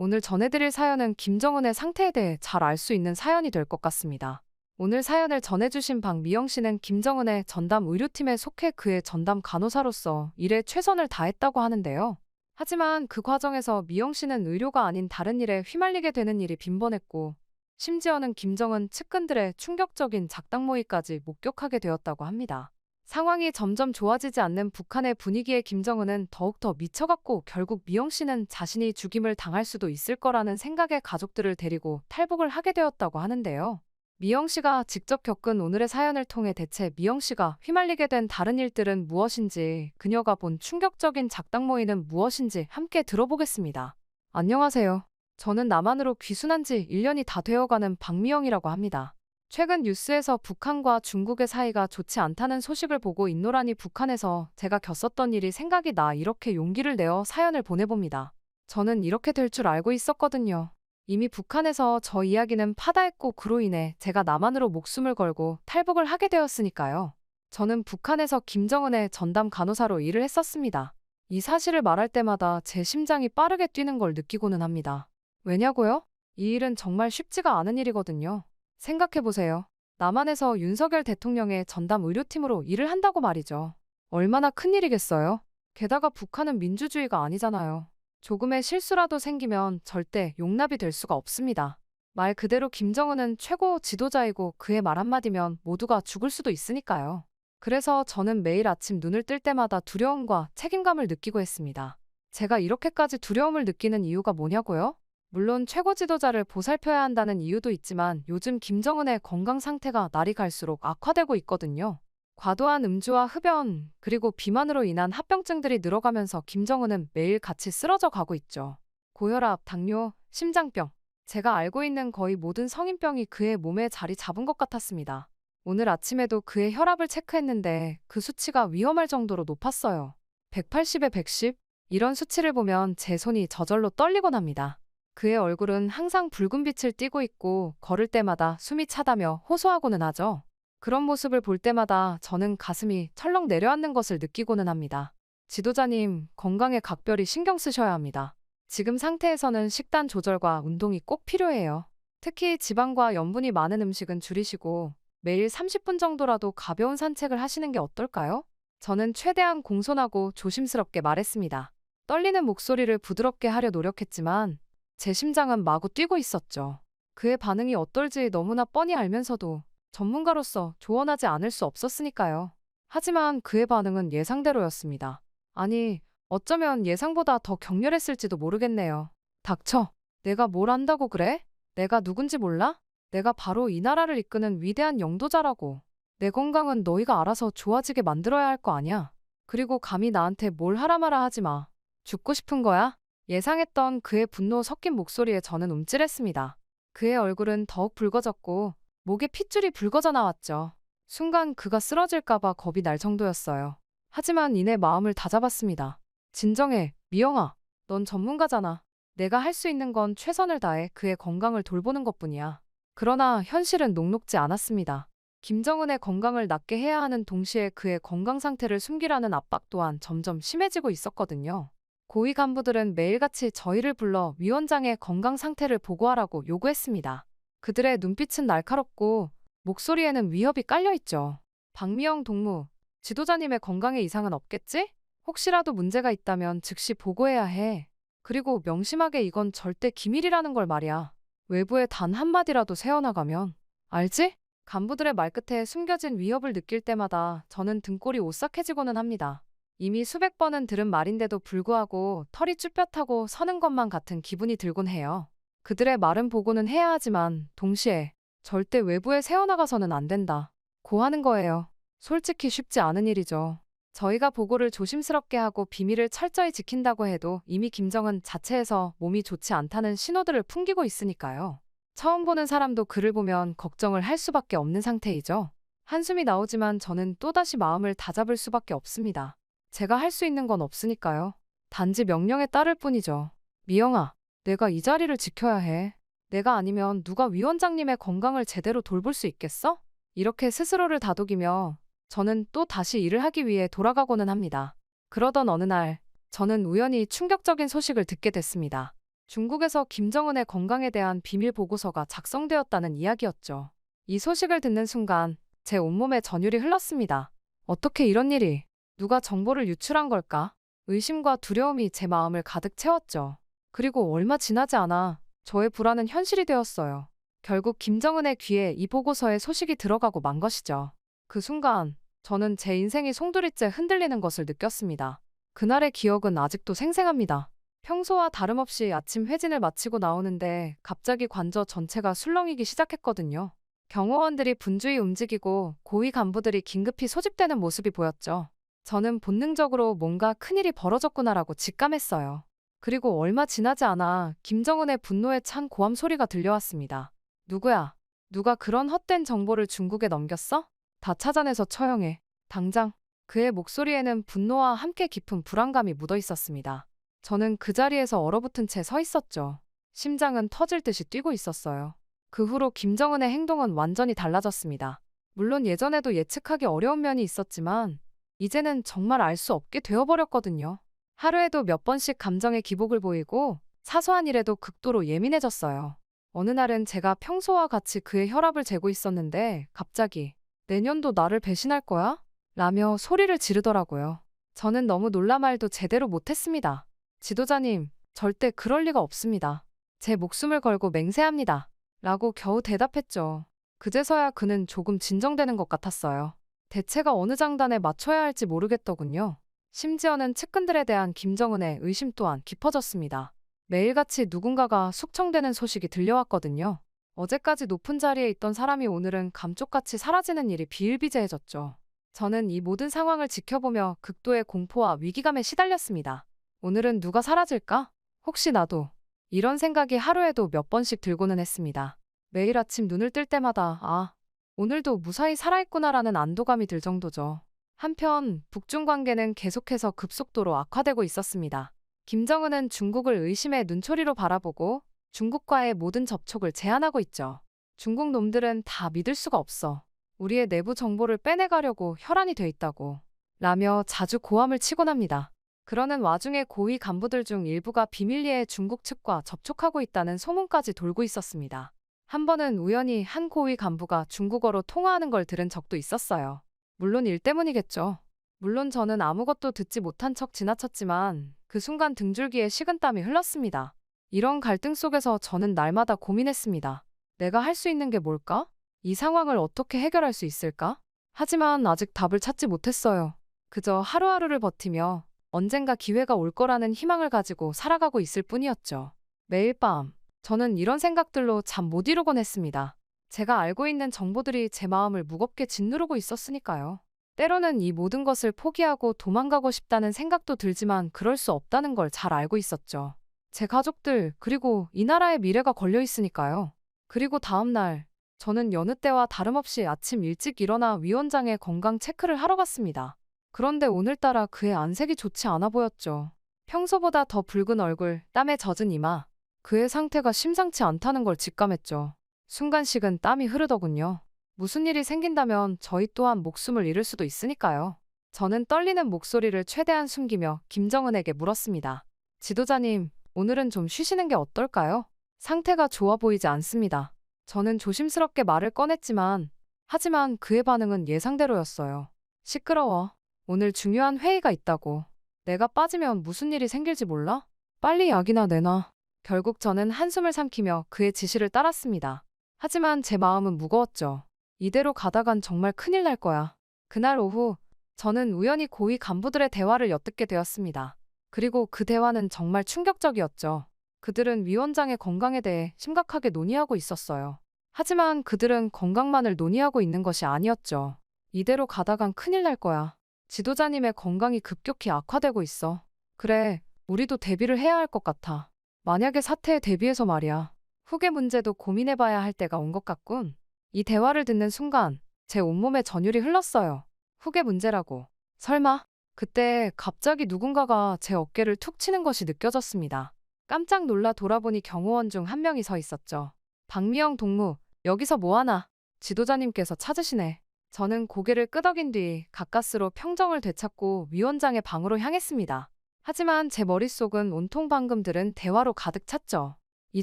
오늘 전해드릴 사연은 김정은의 상태에 대해 잘 알 수 있는 사연이 될 것 같습니다. 오늘 사연을 전해주신 박미영 씨는 김정은의 전담 의료팀에 속해 그의 전담 간호사로서 일에 최선을 다했다고 하는데요. 하지만 그 과정에서 미영 씨는 의료가 아닌 다른 일에 휘말리게 되는 일이 빈번했고, 심지어는 김정은 측근들의 충격적인 작당 모의까지 목격하게 되었다고 합니다. 상황이 점점 좋아지지 않는 북한의 분위기에 김정은은 더욱더 미쳐갔고 결국 미영 씨는 자신이 죽임을 당할 수도 있을 거라는 생각에 가족들을 데리고 탈북을 하게 되었다고 하는데요. 미영 씨가 직접 겪은 오늘의 사연을 통해 대체 미영 씨가 휘말리게 된 다른 일들은 무엇인지, 그녀가 본 충격적인 작당 모의는 무엇인지 함께 들어보겠습니다. 안녕하세요. 저는 남한으로 귀순한 지 1년이 다 되어가는 박미영이라고 합니다. 최근 뉴스에서 북한과 중국의 사이가 좋지 않다는 소식을 보고 있노라니 북한에서 제가 겪었던 일이 생각이 나 이렇게 용기를 내어 사연을 보내봅니다. 저는 이렇게 될 줄 알고 있었거든요. 이미 북한에서 저 이야기는 파다했고 그로 인해 제가 남한으로 목숨을 걸고 탈북을 하게 되었으니까요. 저는 북한에서 김정은의 전담 간호사로 일을 했었습니다. 이 사실을 말할 때마다 제 심장이 빠르게 뛰는 걸 느끼고는 합니다. 왜냐고요? 이 일은 정말 쉽지가 않은 일이거든요. 생각해보세요. 남한에서 윤석열 대통령의 전담 의료팀으로 일을 한다고 말이죠. 얼마나 큰일이겠어요? 게다가 북한은 민주주의가 아니잖아요. 조금의 실수라도 생기면 절대 용납이 될 수가 없습니다. 말 그대로 김정은은 최고 지도자이고 그의 말 한마디면 모두가 죽을 수도 있으니까요. 그래서 저는 매일 아침 눈을 뜰 때마다 두려움과 책임감을 느끼고 했습니다. 제가 이렇게까지 두려움을 느끼는 이유가 뭐냐고요? 물론 최고 지도자를 보살펴야 한다는 이유도 있지만 요즘 김정은의 건강 상태가 날이 갈수록 악화되고 있거든요. 과도한 음주와 흡연, 그리고 비만으로 인한 합병증들이 늘어가면서 김정은은 매일 같이 쓰러져 가고 있죠. 고혈압, 당뇨, 심장병. 제가 알고 있는 거의 모든 성인병이 그의 몸에 자리 잡은 것 같았습니다. 오늘 아침에도 그의 혈압을 체크했는데 그 수치가 위험할 정도로 높았어요. 180에 110? 이런 수치를 보면 제 손이 저절로 떨리곤 합니다. 그의 얼굴은 항상 붉은 빛을 띠고 있고 걸을 때마다 숨이 차다며 호소하고는 하죠. 그런 모습을 볼 때마다 저는 가슴이 철렁 내려앉는 것을 느끼고는 합니다. 지도자님, 건강에 각별히 신경 쓰셔야 합니다. 지금 상태에서는 식단 조절과 운동이 꼭 필요해요. 특히 지방과 염분이 많은 음식은 줄이시고 매일 30분 정도라도 가벼운 산책을 하시는 게 어떨까요? 저는 최대한 공손하고 조심스럽게 말했습니다. 떨리는 목소리를 부드럽게 하려 노력했지만 제 심장은 마구 뛰고 있었죠. 그의 반응이 어떨지 너무나 뻔히 알면서도 전문가로서 조언하지 않을 수 없었으니까요. 하지만 그의 반응은 예상대로였습니다. 아니, 어쩌면 예상보다 더 격렬했을지도 모르겠네요. 닥쳐. 내가 뭘 안다고 그래? 내가 누군지 몰라? 내가 바로 이 나라를 이끄는 위대한 영도자라고. 내 건강은 너희가 알아서 좋아지게 만들어야 할 거 아냐. 그리고 감히 나한테 뭘 하라 마라 하지 마. 죽고 싶은 거야? 예상했던 그의 분노 섞인 목소리에 저는 움찔했습니다. 그의 얼굴은 더욱 붉어졌고 목에 핏줄이 붉어져 나왔죠. 순간 그가 쓰러질까봐 겁이 날 정도였어요. 하지만 이내 마음을 다잡았습니다. 진정해, 미영아. 넌 전문가잖아. 내가 할 수 있는 건 최선을 다해 그의 건강을 돌보는 것뿐이야. 그러나 현실은 녹록지 않았습니다. 김정은의 건강을 낫게 해야 하는 동시에 그의 건강 상태를 숨기라는 압박 또한 점점 심해지고 있었거든요. 고위 간부들은 매일같이 저희를 불러 위원장의 건강 상태를 보고하라고 요구했습니다. 그들의 눈빛은 날카롭고 목소리에는 위협이 깔려있죠. 박미영 동무, 지도자님의 건강에 이상은 없겠지? 혹시라도 문제가 있다면 즉시 보고해야 해. 그리고 명심하게 이건 절대 기밀이라는 걸 말이야. 외부에 단 한마디라도 새어나가면. 알지? 간부들의 말끝에 숨겨진 위협을 느낄 때마다 저는 등골이 오싹해지고는 합니다. 이미 수백 번은 들은 말인데도 불구하고 털이 쭈뼛하고 서는 것만 같은 기분이 들곤 해요. 그들의 말은 보고는 해야 하지만 동시에 절대 외부에 새어나가서는 안 된다. 고 하는 거예요. 솔직히 쉽지 않은 일이죠. 저희가 보고를 조심스럽게 하고 비밀을 철저히 지킨다고 해도 이미 김정은 자체에서 몸이 좋지 않다는 신호들을 풍기고 있으니까요. 처음 보는 사람도 그를 보면 걱정을 할 수밖에 없는 상태이죠. 한숨이 나오지만 저는 또다시 마음을 다잡을 수밖에 없습니다. 제가 할 수 있는 건 없으니까요. 단지 명령에 따를 뿐이죠. 미영아, 내가 이 자리를 지켜야 해. 내가 아니면 누가 위원장님의 건강을 제대로 돌볼 수 있겠어? 이렇게 스스로를 다독이며 저는 또 다시 일을 하기 위해 돌아가고는 합니다. 그러던 어느 날 저는 우연히 충격적인 소식을 듣게 됐습니다. 중국에서 김정은의 건강에 대한 비밀 보고서가 작성되었다는 이야기였죠. 이 소식을 듣는 순간 제 온몸에 전율이 흘렀습니다. 어떻게 이런 일이? 누가 정보를 유출한 걸까? 의심과 두려움이 제 마음을 가득 채웠죠. 그리고 얼마 지나지 않아 저의 불안은 현실이 되었어요. 결국 김정은의 귀에 이 보고서의 소식이 들어가고 만 것이죠. 그 순간 저는 제 인생이 송두리째 흔들리는 것을 느꼈습니다. 그날의 기억은 아직도 생생합니다. 평소와 다름없이 아침 회진을 마치고 나오는데 갑자기 관저 전체가 술렁이기 시작했거든요. 경호원들이 분주히 움직이고 고위 간부들이 긴급히 소집되는 모습이 보였죠. 저는 본능적으로 뭔가 큰일이 벌어졌구나라고 직감했어요. 그리고 얼마 지나지 않아 김정은의 분노에 찬 고함 소리가 들려왔습니다. 누구야? 누가 그런 헛된 정보를 중국에 넘겼어? 다 찾아내서 처형해. 당장. 그의 목소리에는 분노와 함께 깊은 불안감이 묻어 있었습니다. 저는 그 자리에서 얼어붙은 채 서 있었죠. 심장은 터질 듯이 뛰고 있었어요. 그 후로 김정은의 행동은 완전히 달라졌습니다. 물론 예전에도 예측하기 어려운 면이 있었지만 이제는 정말 알 수 없게 되어버렸거든요. 하루에도 몇 번씩 감정의 기복을 보이고 사소한 일에도 극도로 예민해졌어요. 어느 날은 제가 평소와 같이 그의 혈압을 재고 있었는데 갑자기 내년도 나를 배신할 거야? 라며 소리를 지르더라고요. 저는 너무 놀라 말도 제대로 못했습니다. 지도자님, 절대 그럴 리가 없습니다. 제 목숨을 걸고 맹세합니다. 라고 겨우 대답했죠. 그제서야 그는 조금 진정되는 것 같았어요. 대체가 어느 장단에 맞춰야 할지 모르겠더군요. 심지어는 측근들에 대한 김정은의 의심 또한 깊어졌습니다. 매일같이 누군가가 숙청되는 소식이 들려왔거든요. 어제까지 높은 자리에 있던 사람이 오늘은 감쪽같이 사라지는 일이 비일비재해졌죠. 저는 이 모든 상황을 지켜보며 극도의 공포와 위기감에 시달렸습니다. 오늘은 누가 사라질까? 혹시 나도? 이런 생각이 하루에도 몇 번씩 들고는 했습니다. 매일 아침 눈을 뜰 때마다 오늘도 무사히 살아있구나라는 안도감이 들 정도죠. 한편 북중 관계는 계속해서 급속도로 악화되고 있었습니다. 김정은은 중국을 의심의 눈초리로 바라보고 중국과의 모든 접촉을 제한하고 있죠. 중국 놈들은 다 믿을 수가 없어. 우리의 내부 정보를 빼내가려고 혈안이 돼 있다고 라며 자주 고함을 치곤 합니다. 그러는 와중에 고위 간부들 중 일부가 비밀리에 중국 측과 접촉하고 있다는 소문까지 돌고 있었습니다. 한 번은 우연히 한 고위 간부가 중국어로 통화하는 걸 들은 적도 있었어요. 물론 일 때문이겠죠. 물론 저는 아무것도 듣지 못한 척 지나쳤지만 그 순간 등줄기에 식은땀이 흘렀습니다. 이런 갈등 속에서 저는 날마다 고민했습니다. 내가 할 수 있는 게 뭘까? 이 상황을 어떻게 해결할 수 있을까? 하지만 아직 답을 찾지 못했어요. 그저 하루하루를 버티며 언젠가 기회가 올 거라는 희망을 가지고 살아가고 있을 뿐이었죠. 매일 밤 저는 이런 생각들로 잠 못 이루곤 했습니다. 제가 알고 있는 정보들이 제 마음을 무겁게 짓누르고 있었으니까요. 때로는 이 모든 것을 포기하고 도망가고 싶다는 생각도 들지만 그럴 수 없다는 걸 잘 알고 있었죠. 제 가족들 그리고 이 나라의 미래가 걸려 있으니까요. 그리고 다음 날 저는 여느 때와 다름없이 아침 일찍 일어나 위원장의 건강 체크를 하러 갔습니다. 그런데 오늘따라 그의 안색이 좋지 않아 보였죠. 평소보다 더 붉은 얼굴, 땀에 젖은 이마. 그의 상태가 심상치 않다는 걸 직감했죠. 순간 식은 땀이 흐르더군요. 무슨 일이 생긴다면 저희 또한 목숨을 잃을 수도 있으니까요. 저는 떨리는 목소리를 최대한 숨기며 김정은에게 물었습니다. 지도자님, 오늘은 좀 쉬시는 게 어떨까요? 상태가 좋아 보이지 않습니다. 저는 조심스럽게 말을 꺼냈지만 하지만 그의 반응은 예상대로였어요. 시끄러워. 오늘 중요한 회의가 있다고. 내가 빠지면 무슨 일이 생길지 몰라? 빨리 약이나 내놔. 결국 저는 한숨을 삼키며 그의 지시를 따랐습니다. 하지만 제 마음은 무거웠죠. 이대로 가다간 정말 큰일 날 거야. 그날 오후 저는 우연히 고위 간부들의 대화를 엿듣게 되었습니다. 그리고 그 대화는 정말 충격적이었죠. 그들은 위원장의 건강에 대해 심각하게 논의하고 있었어요. 하지만 그들은 건강만을 논의하고 있는 것이 아니었죠. 이대로 가다간 큰일 날 거야. 지도자님의 건강이 급격히 악화되고 있어. 그래, 우리도 대비를 해야 할 것 같아. 만약에 사태에 대비해서 말이야. 후계 문제도 고민해봐야 할 때가 온 것 같군. 이 대화를 듣는 순간 제 온몸에 전율이 흘렀어요. 후계 문제라고. 설마? 그때 갑자기 누군가가 제 어깨를 툭 치는 것이 느껴졌습니다. 깜짝 놀라 돌아보니 경호원 중 한 명이 서 있었죠. 박미영 동무, 여기서 뭐하나? 지도자님께서 찾으시네. 저는 고개를 끄덕인 뒤 가까스로 평정을 되찾고 위원장의 방으로 향했습니다. 하지만 제 머릿속은 온통 방금 들은 대화로 가득 찼죠. 이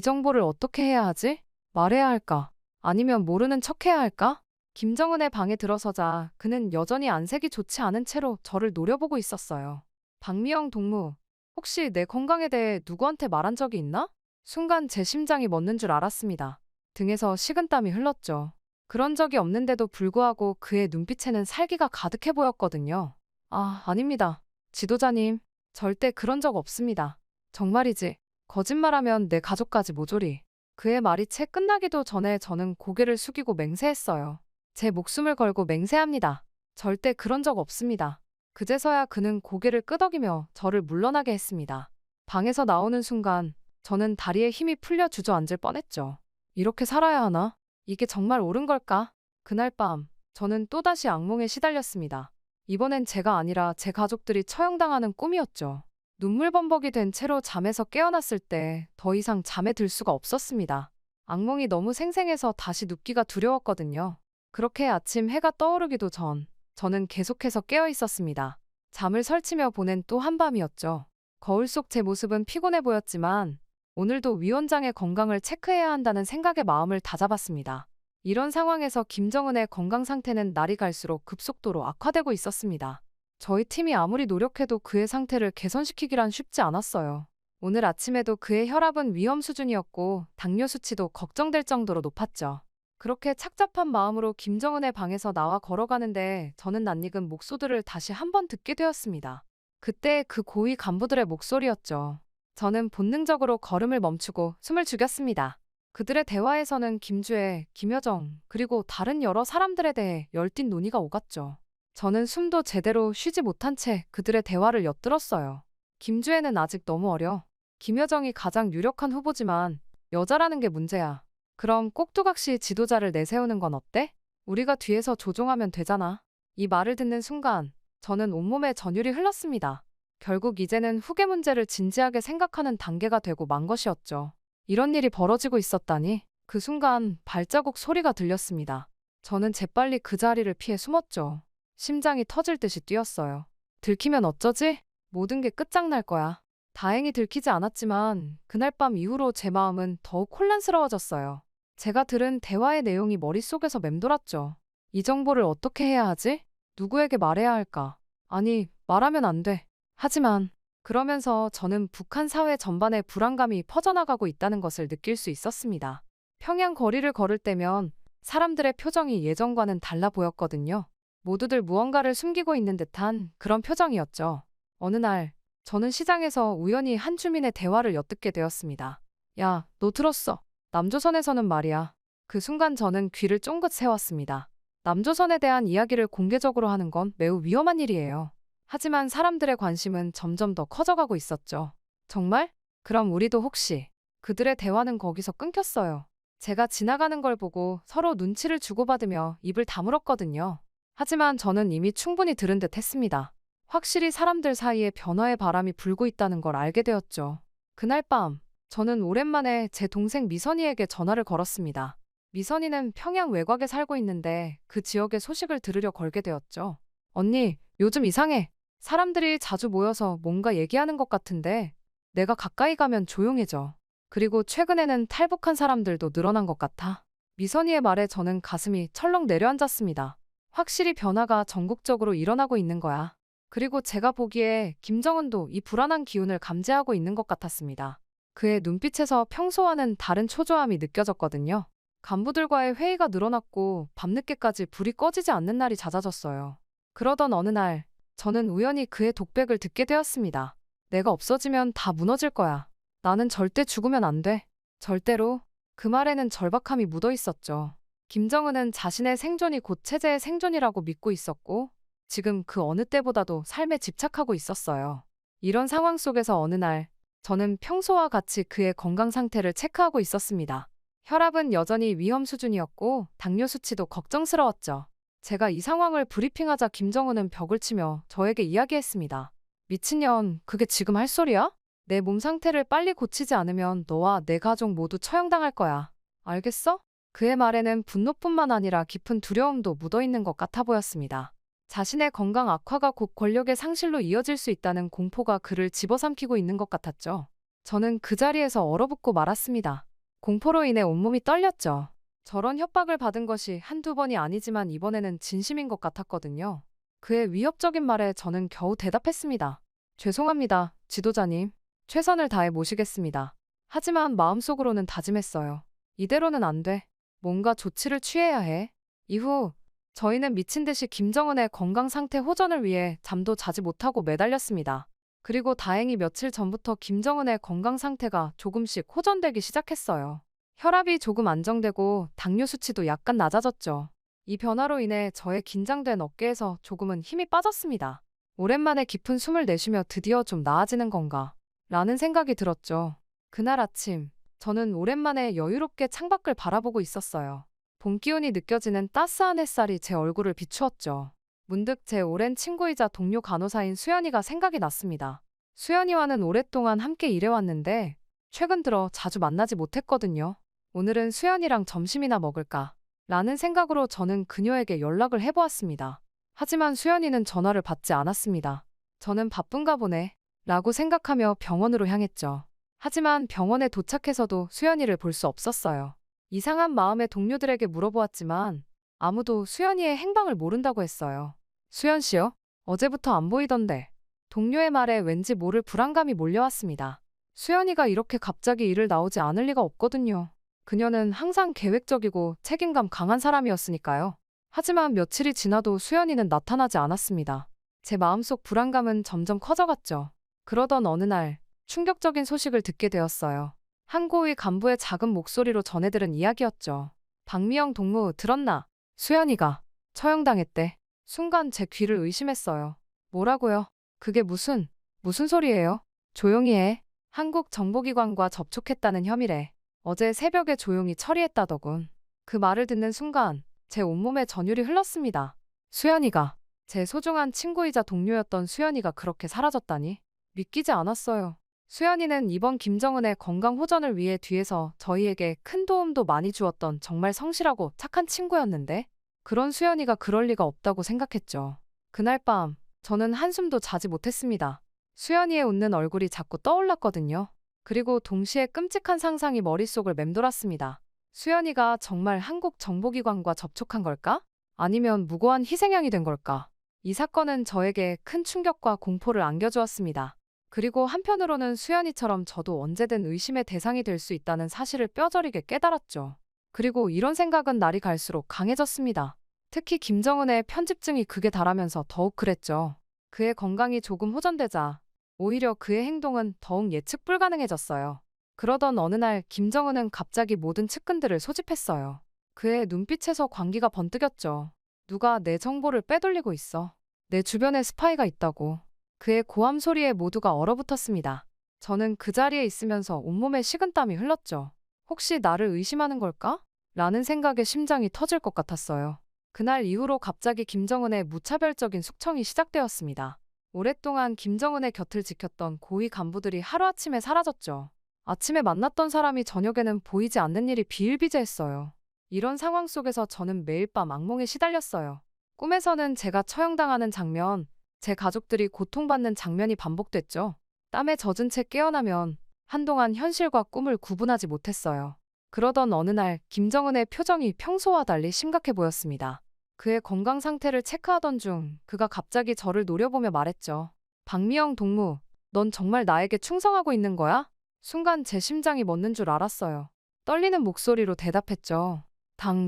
정보를 어떻게 해야 하지? 말해야 할까? 아니면 모르는 척해야 할까? 김정은의 방에 들어서자 그는 여전히 안색이 좋지 않은 채로 저를 노려보고 있었어요. 박미영 동무, 혹시 내 건강에 대해 누구한테 말한 적이 있나? 순간 제 심장이 멎는 줄 알았습니다. 등에서 식은땀이 흘렀죠. 그런 적이 없는데도 불구하고 그의 눈빛에는 살기가 가득해 보였거든요. 아, 아닙니다. 지도자님, 절대 그런 적 없습니다. 정말이지. 거짓말하면 내 가족까지 모조리. 그의 말이 채 끝나기도 전에 저는 고개를 숙이고 맹세했어요. 제 목숨을 걸고 맹세합니다. 절대 그런 적 없습니다. 그제서야 그는 고개를 끄덕이며 저를 물러나게 했습니다. 방에서 나오는 순간 저는 다리에 힘이 풀려 주저앉을 뻔했죠. 이렇게 살아야 하나? 이게 정말 옳은 걸까? 그날 밤 저는 또다시 악몽에 시달렸습니다. 이번엔 제가 아니라 제 가족들이 처형당하는 꿈이었죠. 눈물범벅이 된 채로 잠에서 깨어났을 때 더 이상 잠에 들 수가 없었습니다. 악몽이 너무 생생해서 다시 눕기가 두려웠거든요. 그렇게 아침 해가 떠오르기도 전 저는 계속해서 깨어 있었습니다. 잠을 설치며 보낸 또 한밤이었죠. 거울 속 제 모습은 피곤해 보였지만 오늘도 위원장의 건강을 체크해야 한다는 생각에 마음을 다잡았습니다. 이런 상황에서 김정은의 건강 상태는 날이 갈수록 급속도로 악화되고 있었습니다. 저희 팀이 아무리 노력해도 그의 상태를 개선시키기란 쉽지 않았어요. 오늘 아침에도 그의 혈압은 위험 수준이었고 당뇨 수치도 걱정될 정도로 높았죠. 그렇게 착잡한 마음으로 김정은의 방에서 나와 걸어가는데 저는 낯익은 목소리를 다시 한번 듣게 되었습니다. 그때 그 고위 간부들의 목소리였죠. 저는 본능적으로 걸음을 멈추고 숨을 죽였습니다. 그들의 대화에서는 김주혜, 김여정, 그리고 다른 여러 사람들에 대해 열띤 논의가 오갔죠. 저는 숨도 제대로 쉬지 못한 채 그들의 대화를 엿들었어요. 김주혜는 아직 너무 어려. 김여정이 가장 유력한 후보지만 여자라는 게 문제야. 그럼 꼭두각시 지도자를 내세우는 건 어때? 우리가 뒤에서 조종하면 되잖아. 이 말을 듣는 순간 저는 온몸에 전율이 흘렀습니다. 결국 이제는 후계 문제를 진지하게 생각하는 단계가 되고 만 것이었죠. 이런 일이 벌어지고 있었다니. 그 순간 발자국 소리가 들렸습니다. 저는 재빨리 그 자리를 피해 숨었죠. 심장이 터질 듯이 뛰었어요. 들키면 어쩌지? 모든 게 끝장날 거야. 다행히 들키지 않았지만 그날 밤 이후로 제 마음은 더욱 혼란스러워졌어요. 제가 들은 대화의 내용이 머릿속에서 맴돌았죠. 이 정보를 어떻게 해야 하지? 누구에게 말해야 할까? 아니, 말하면 안 돼. 하지만 그러면서 저는 북한 사회 전반에 불안감이 퍼져나가고 있다는 것을 느낄 수 있었습니다. 평양 거리를 걸을 때면 사람들의 표정이 예전과는 달라 보였거든요. 모두들 무언가를 숨기고 있는 듯한 그런 표정이었죠. 어느 날 저는 시장에서 우연히 한 주민의 대화를 엿듣게 되었습니다. 야, 너 들었어? 남조선에서는 말이야. 그 순간 저는 귀를 쫑긋 세웠습니다. 남조선에 대한 이야기를 공개적으로 하는 건 매우 위험한 일이에요. 하지만 사람들의 관심은 점점 더 커져가고 있었죠. 정말? 그럼 우리도 혹시? 그들의 대화는 거기서 끊겼어요. 제가 지나가는 걸 보고 서로 눈치를 주고받으며 입을 다물었거든요. 하지만 저는 이미 충분히 들은 듯 했습니다. 확실히 사람들 사이에 변화의 바람이 불고 있다는 걸 알게 되었죠. 그날 밤, 저는 오랜만에 제 동생 미선이에게 전화를 걸었습니다. 미선이는 평양 외곽에 살고 있는데 그 지역의 소식을 들으려 걸게 되었죠. 언니, 요즘 이상해. 사람들이 자주 모여서 뭔가 얘기하는 것 같은데 내가 가까이 가면 조용해져. 그리고 최근에는 탈북한 사람들도 늘어난 것 같아. 미선이의 말에 저는 가슴이 철렁 내려앉았습니다. 확실히 변화가 전국적으로 일어나고 있는 거야. 그리고 제가 보기에 김정은도 이 불안한 기운을 감지하고 있는 것 같았습니다. 그의 눈빛에서 평소와는 다른 초조함이 느껴졌거든요. 간부들과의 회의가 늘어났고 밤늦게까지 불이 꺼지지 않는 날이 잦아졌어요. 그러던 어느 날 저는 우연히 그의 독백을 듣게 되었습니다. 내가 없어지면 다 무너질 거야. 나는 절대 죽으면 안 돼. 절대로. 그 말에는 절박함이 묻어 있었죠. 김정은은 자신의 생존이 곧 체제의 생존이라고 믿고 있었고 지금 그 어느 때보다도 삶에 집착하고 있었어요. 이런 상황 속에서 어느 날 저는 평소와 같이 그의 건강 상태를 체크하고 있었습니다. 혈압은 여전히 위험 수준이었고 당뇨 수치도 걱정스러웠죠. 제가 이 상황을 브리핑하자 김정은은 벽을 치며 저에게 이야기했습니다. 미친년, 그게 지금 할 소리야? 내 몸 상태를 빨리 고치지 않으면 너와 내 가족 모두 처형당할 거야. 알겠어? 그의 말에는 분노뿐만 아니라 깊은 두려움도 묻어있는 것 같아 보였습니다. 자신의 건강 악화가 곧 권력의 상실로 이어질 수 있다는 공포가 그를 집어삼키고 있는 것 같았죠. 저는 그 자리에서 얼어붙고 말았습니다. 공포로 인해 온몸이 떨렸죠. 저런 협박을 받은 것이 한두 번이 아니지만 이번에는 진심인 것 같았거든요. 그의 위협적인 말에 저는 겨우 대답했습니다. 죄송합니다, 지도자님. 최선을 다해 모시겠습니다. 하지만 마음속으로는 다짐했어요. 이대로는 안 돼. 뭔가 조치를 취해야 해. 이후 저희는 미친 듯이 김정은의 건강 상태 호전을 위해 잠도 자지 못하고 매달렸습니다. 그리고 다행히 며칠 전부터 김정은의 건강 상태가 조금씩 호전되기 시작했어요. 혈압이 조금 안정되고 당뇨 수치도 약간 낮아졌죠. 이 변화로 인해 저의 긴장된 어깨에서 조금은 힘이 빠졌습니다. 오랜만에 깊은 숨을 내쉬며 드디어 좀 나아지는 건가? 라는 생각이 들었죠. 그날 아침, 저는 오랜만에 여유롭게 창밖을 바라보고 있었어요. 봄 기운이 느껴지는 따스한 햇살이 제 얼굴을 비추었죠. 문득 제 오랜 친구이자 동료 간호사인 수연이가 생각이 났습니다. 수연이와는 오랫동안 함께 일해왔는데 최근 들어 자주 만나지 못했거든요. 오늘은 수연이랑 점심이나 먹을까? 라는 생각으로 저는 그녀에게 연락을 해보았습니다. 하지만 수연이는 전화를 받지 않았습니다. 저는 바쁜가 보네. 라고 생각하며 병원으로 향했죠. 하지만 병원에 도착해서도 수연이를 볼 수 없었어요. 이상한 마음에 동료들에게 물어보았지만 아무도 수연이의 행방을 모른다고 했어요. 수연 씨요? 어제부터 안 보이던데. 동료의 말에 왠지 모를 불안감이 몰려왔습니다. 수연이가 이렇게 갑자기 일을 나오지 않을 리가 없거든요. 그녀는 항상 계획적이고 책임감 강한 사람이었으니까요. 하지만 며칠이 지나도 수연이는 나타나지 않았습니다. 제 마음속 불안감은 점점 커져갔죠. 그러던 어느 날 충격적인 소식을 듣게 되었어요. 한 고위 간부의 작은 목소리로 전해들은 이야기였죠. 박미영 동무 들었나? 수연이가 처형당했대. 순간 제 귀를 의심했어요. 뭐라고요? 그게 무슨 소리예요? 조용히 해. 한국 정보기관과 접촉했다는 혐의래. 어제 새벽에 조용히 처리했다더군. 그 말을 듣는 순간 제 온몸에 전율이 흘렀습니다. 수연이가, 제 소중한 친구이자 동료였던 수연이가 그렇게 사라졌다니 믿기지 않았어요. 수연이는 이번 김정은의 건강 호전을 위해 뒤에서 저희에게 큰 도움도 많이 주었던 정말 성실하고 착한 친구였는데 그런 수연이가 그럴 리가 없다고 생각했죠. 그날 밤 저는 한숨도 자지 못했습니다. 수연이의 웃는 얼굴이 자꾸 떠올랐거든요. 그리고 동시에 끔찍한 상상이 머릿속을 맴돌았습니다. 수연이가 정말 한국 정보기관과 접촉한 걸까? 아니면 무고한 희생양이 된 걸까? 이 사건은 저에게 큰 충격과 공포를 안겨주었습니다. 그리고 한편으로는 수연이처럼 저도 언제든 의심의 대상이 될 수 있다는 사실을 뼈저리게 깨달았죠. 그리고 이런 생각은 날이 갈수록 강해졌습니다. 특히 김정은의 편집증이 극에 달하면서 더욱 그랬죠. 그의 건강이 조금 호전되자 오히려 그의 행동은 더욱 예측 불가능해졌어요. 그러던 어느 날 김정은은 갑자기 모든 측근들을 소집했어요. 그의 눈빛에서 광기가 번뜩였죠. 누가 내 정보를 빼돌리고 있어. 내 주변에 스파이가 있다고. 그의 고함 소리에 모두가 얼어붙었습니다. 저는 그 자리에 있으면서 온몸에 식은땀이 흘렀죠. 혹시 나를 의심하는 걸까? 라는 생각에 심장이 터질 것 같았어요. 그날 이후로 갑자기 김정은의 무차별적인 숙청이 시작되었습니다. 오랫동안 김정은의 곁을 지켰던 고위 간부들이 하루아침에 사라졌죠. 아침에 만났던 사람이 저녁에는 보이지 않는 일이 비일비재했어요. 이런 상황 속에서 저는 매일 밤 악몽에 시달렸어요. 꿈에서는 제가 처형당하는 장면, 제 가족들이 고통받는 장면이 반복됐죠. 땀에 젖은 채 깨어나면 한동안 현실과 꿈을 구분하지 못했어요. 그러던 어느 날 김정은의 표정이 평소와 달리 심각해 보였습니다. 그의 건강 상태를 체크하던 중 그가 갑자기 저를 노려보며 말했죠. 박미영 동무, 넌 정말 나에게 충성하고 있는 거야? 순간 제 심장이 멎는 줄 알았어요. 떨리는 목소리로 대답했죠.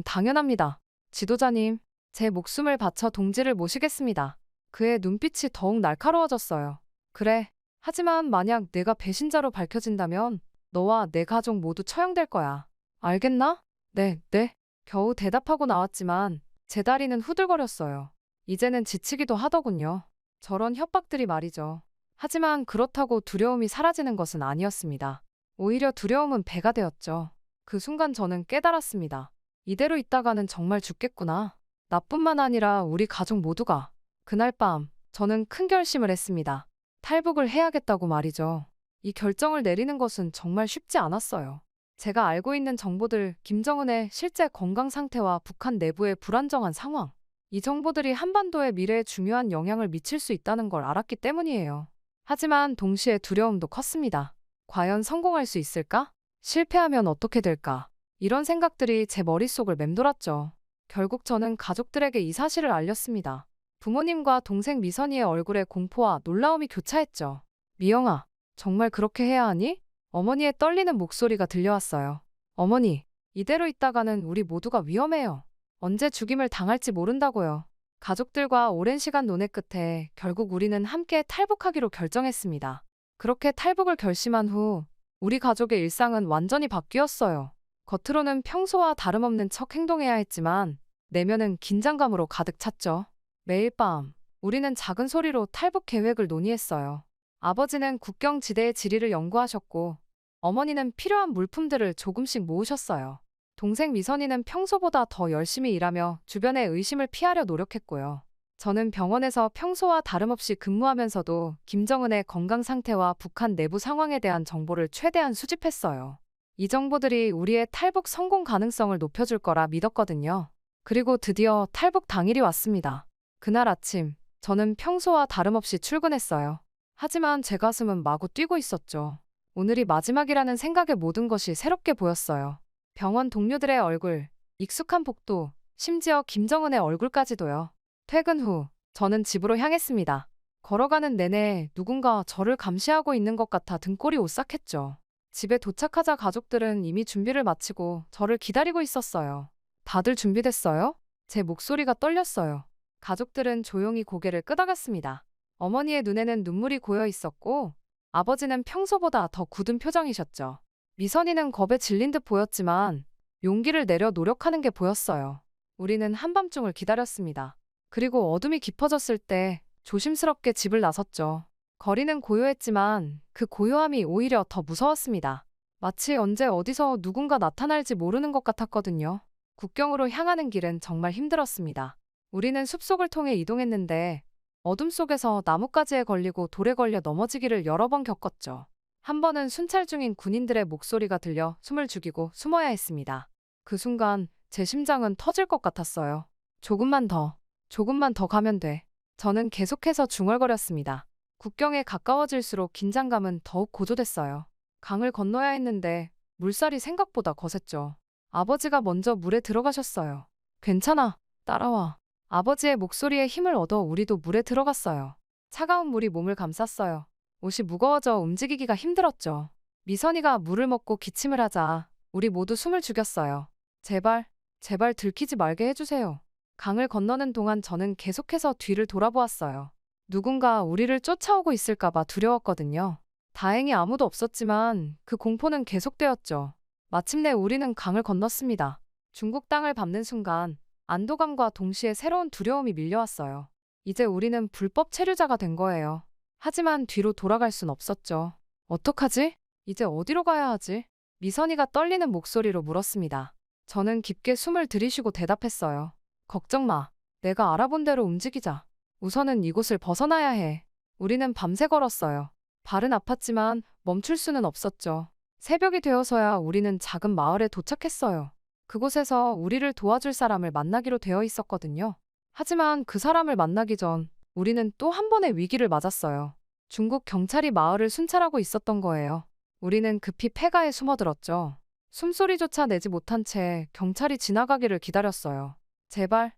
당연합니다. 지도자님, 제 목숨을 바쳐 동지를 모시겠습니다. 그의 눈빛이 더욱 날카로워졌어요. 그래, 하지만 만약 내가 배신자로 밝혀진다면 너와 내 가족 모두 처형될 거야. 알겠나? 네. 겨우 대답하고 나왔지만 제 다리는 후들거렸어요. 이제는 지치기도 하더군요. 저런 협박들이 말이죠. 하지만 그렇다고 두려움이 사라지는 것은 아니었습니다. 오히려 두려움은 배가 되었죠. 그 순간 저는 깨달았습니다. 이대로 있다가는 정말 죽겠구나. 나뿐만 아니라 우리 가족 모두가. 그날 밤 저는 큰 결심을 했습니다. 탈북을 해야겠다고 말이죠. 이 결정을 내리는 것은 정말 쉽지 않았어요. 제가 알고 있는 정보들, 김정은의 실제 건강 상태와 북한 내부의 불안정한 상황, 이 정보들이 한반도의 미래에 중요한 영향을 미칠 수 있다는 걸 알았기 때문이에요. 하지만 동시에 두려움도 컸습니다. 과연 성공할 수 있을까? 실패하면 어떻게 될까? 이런 생각들이 제 머릿속을 맴돌았죠. 결국 저는 가족들에게 이 사실을 알렸습니다. 부모님과 동생 미선이의 얼굴에 공포와 놀라움이 교차했죠. 미영아, 정말 그렇게 해야 하니? 어머니의 떨리는 목소리가 들려왔어요. 어머니, 이대로 있다가는 우리 모두가 위험해요. 언제 죽임을 당할지 모른다고요. 가족들과 오랜 시간 논의 끝에 결국 우리는 함께 탈북하기로 결정했습니다. 그렇게 탈북을 결심한 후 우리 가족의 일상은 완전히 바뀌었어요. 겉으로는 평소와 다름없는 척 행동해야 했지만 내면은 긴장감으로 가득 찼죠. 매일 밤 우리는 작은 소리로 탈북 계획을 논의했어요. 아버지는 국경지대의 지리를 연구하셨고 어머니는 필요한 물품들을 조금씩 모으셨어요. 동생 미선이는 평소보다 더 열심히 일하며 주변의 의심을 피하려 노력했고요. 저는 병원에서 평소와 다름없이 근무하면서도 김정은의 건강 상태와 북한 내부 상황에 대한 정보를 최대한 수집했어요. 이 정보들이 우리의 탈북 성공 가능성을 높여줄 거라 믿었거든요. 그리고 드디어 탈북 당일이 왔습니다. 그날 아침, 저는 평소와 다름없이 출근했어요. 하지만 제 가슴은 마구 뛰고 있었죠. 오늘이 마지막이라는 생각에 모든 것이 새롭게 보였어요. 병원 동료들의 얼굴, 익숙한 복도, 심지어 김정은의 얼굴까지도요. 퇴근 후, 저는 집으로 향했습니다. 걸어가는 내내 누군가 저를 감시하고 있는 것 같아 등골이 오싹했죠. 집에 도착하자 가족들은 이미 준비를 마치고 저를 기다리고 있었어요. 다들 준비됐어요? 제 목소리가 떨렸어요. 가족들은 조용히 고개를 끄덕였습니다. 어머니의 눈에는 눈물이 고여 있었고 아버지는 평소보다 더 굳은 표정이셨죠. 미선이는 겁에 질린 듯 보였지만 용기를 내려 노력하는 게 보였어요. 우리는 한밤중을 기다렸습니다. 그리고 어둠이 깊어졌을 때 조심스럽게 집을 나섰죠. 거리는 고요했지만 그 고요함이 오히려 더 무서웠습니다. 마치 언제 어디서 누군가 나타날지 모르는 것 같았거든요. 국경으로 향하는 길은 정말 힘들었습니다. 우리는 숲속을 통해 이동했는데 어둠 속에서 나뭇가지에 걸리고 돌에 걸려 넘어지기를 여러 번 겪었죠. 한 번은 순찰 중인 군인들의 목소리가 들려 숨을 죽이고 숨어야 했습니다. 그 순간 제 심장은 터질 것 같았어요. 조금만 더 가면 돼. 저는 계속해서 중얼거렸습니다. 국경에 가까워질수록 긴장감은 더욱 고조됐어요. 강을 건너야 했는데 물살이 생각보다 거셌죠. 아버지가 먼저 물에 들어가셨어요. 괜찮아, 따라와. 아버지의 목소리에 힘을 얻어 우리도 물에 들어갔어요. 차가운 물이 몸을 감쌌어요. 옷이 무거워져 움직이기가 힘들었죠. 미선이가 물을 먹고 기침을 하자 우리 모두 숨을 죽였어요. 제발 들키지 말게 해주세요. 강을 건너는 동안 저는 계속해서 뒤를 돌아보았어요. 누군가 우리를 쫓아오고 있을까봐 두려웠거든요. 다행히 아무도 없었지만 그 공포는 계속되었죠. 마침내 우리는 강을 건넜습니다. 중국 땅을 밟는 순간 안도감과 동시에 새로운 두려움이 밀려왔어요. 이제 우리는 불법 체류자가 된 거예요. 하지만 뒤로 돌아갈 순 없었죠. 어떡하지? 이제 어디로 가야 하지? 미선이가 떨리는 목소리로 물었습니다. 저는 깊게 숨을 들이쉬고 대답했어요. 걱정 마. 내가 알아본 대로 움직이자. 우선은 이곳을 벗어나야 해. 우리는 밤새 걸었어요. 발은 아팠지만 멈출 수는 없었죠. 새벽이 되어서야 우리는 작은 마을에 도착했어요. 그곳에서 우리를 도와줄 사람을 만나기로 되어 있었거든요. 하지만 그 사람을 만나기 전 우리는 또 한 번의 위기를 맞았어요. 중국 경찰이 마을을 순찰하고 있었던 거예요. 우리는 급히 폐가에 숨어들었죠. 숨소리조차 내지 못한 채 경찰이 지나가기를 기다렸어요. 제발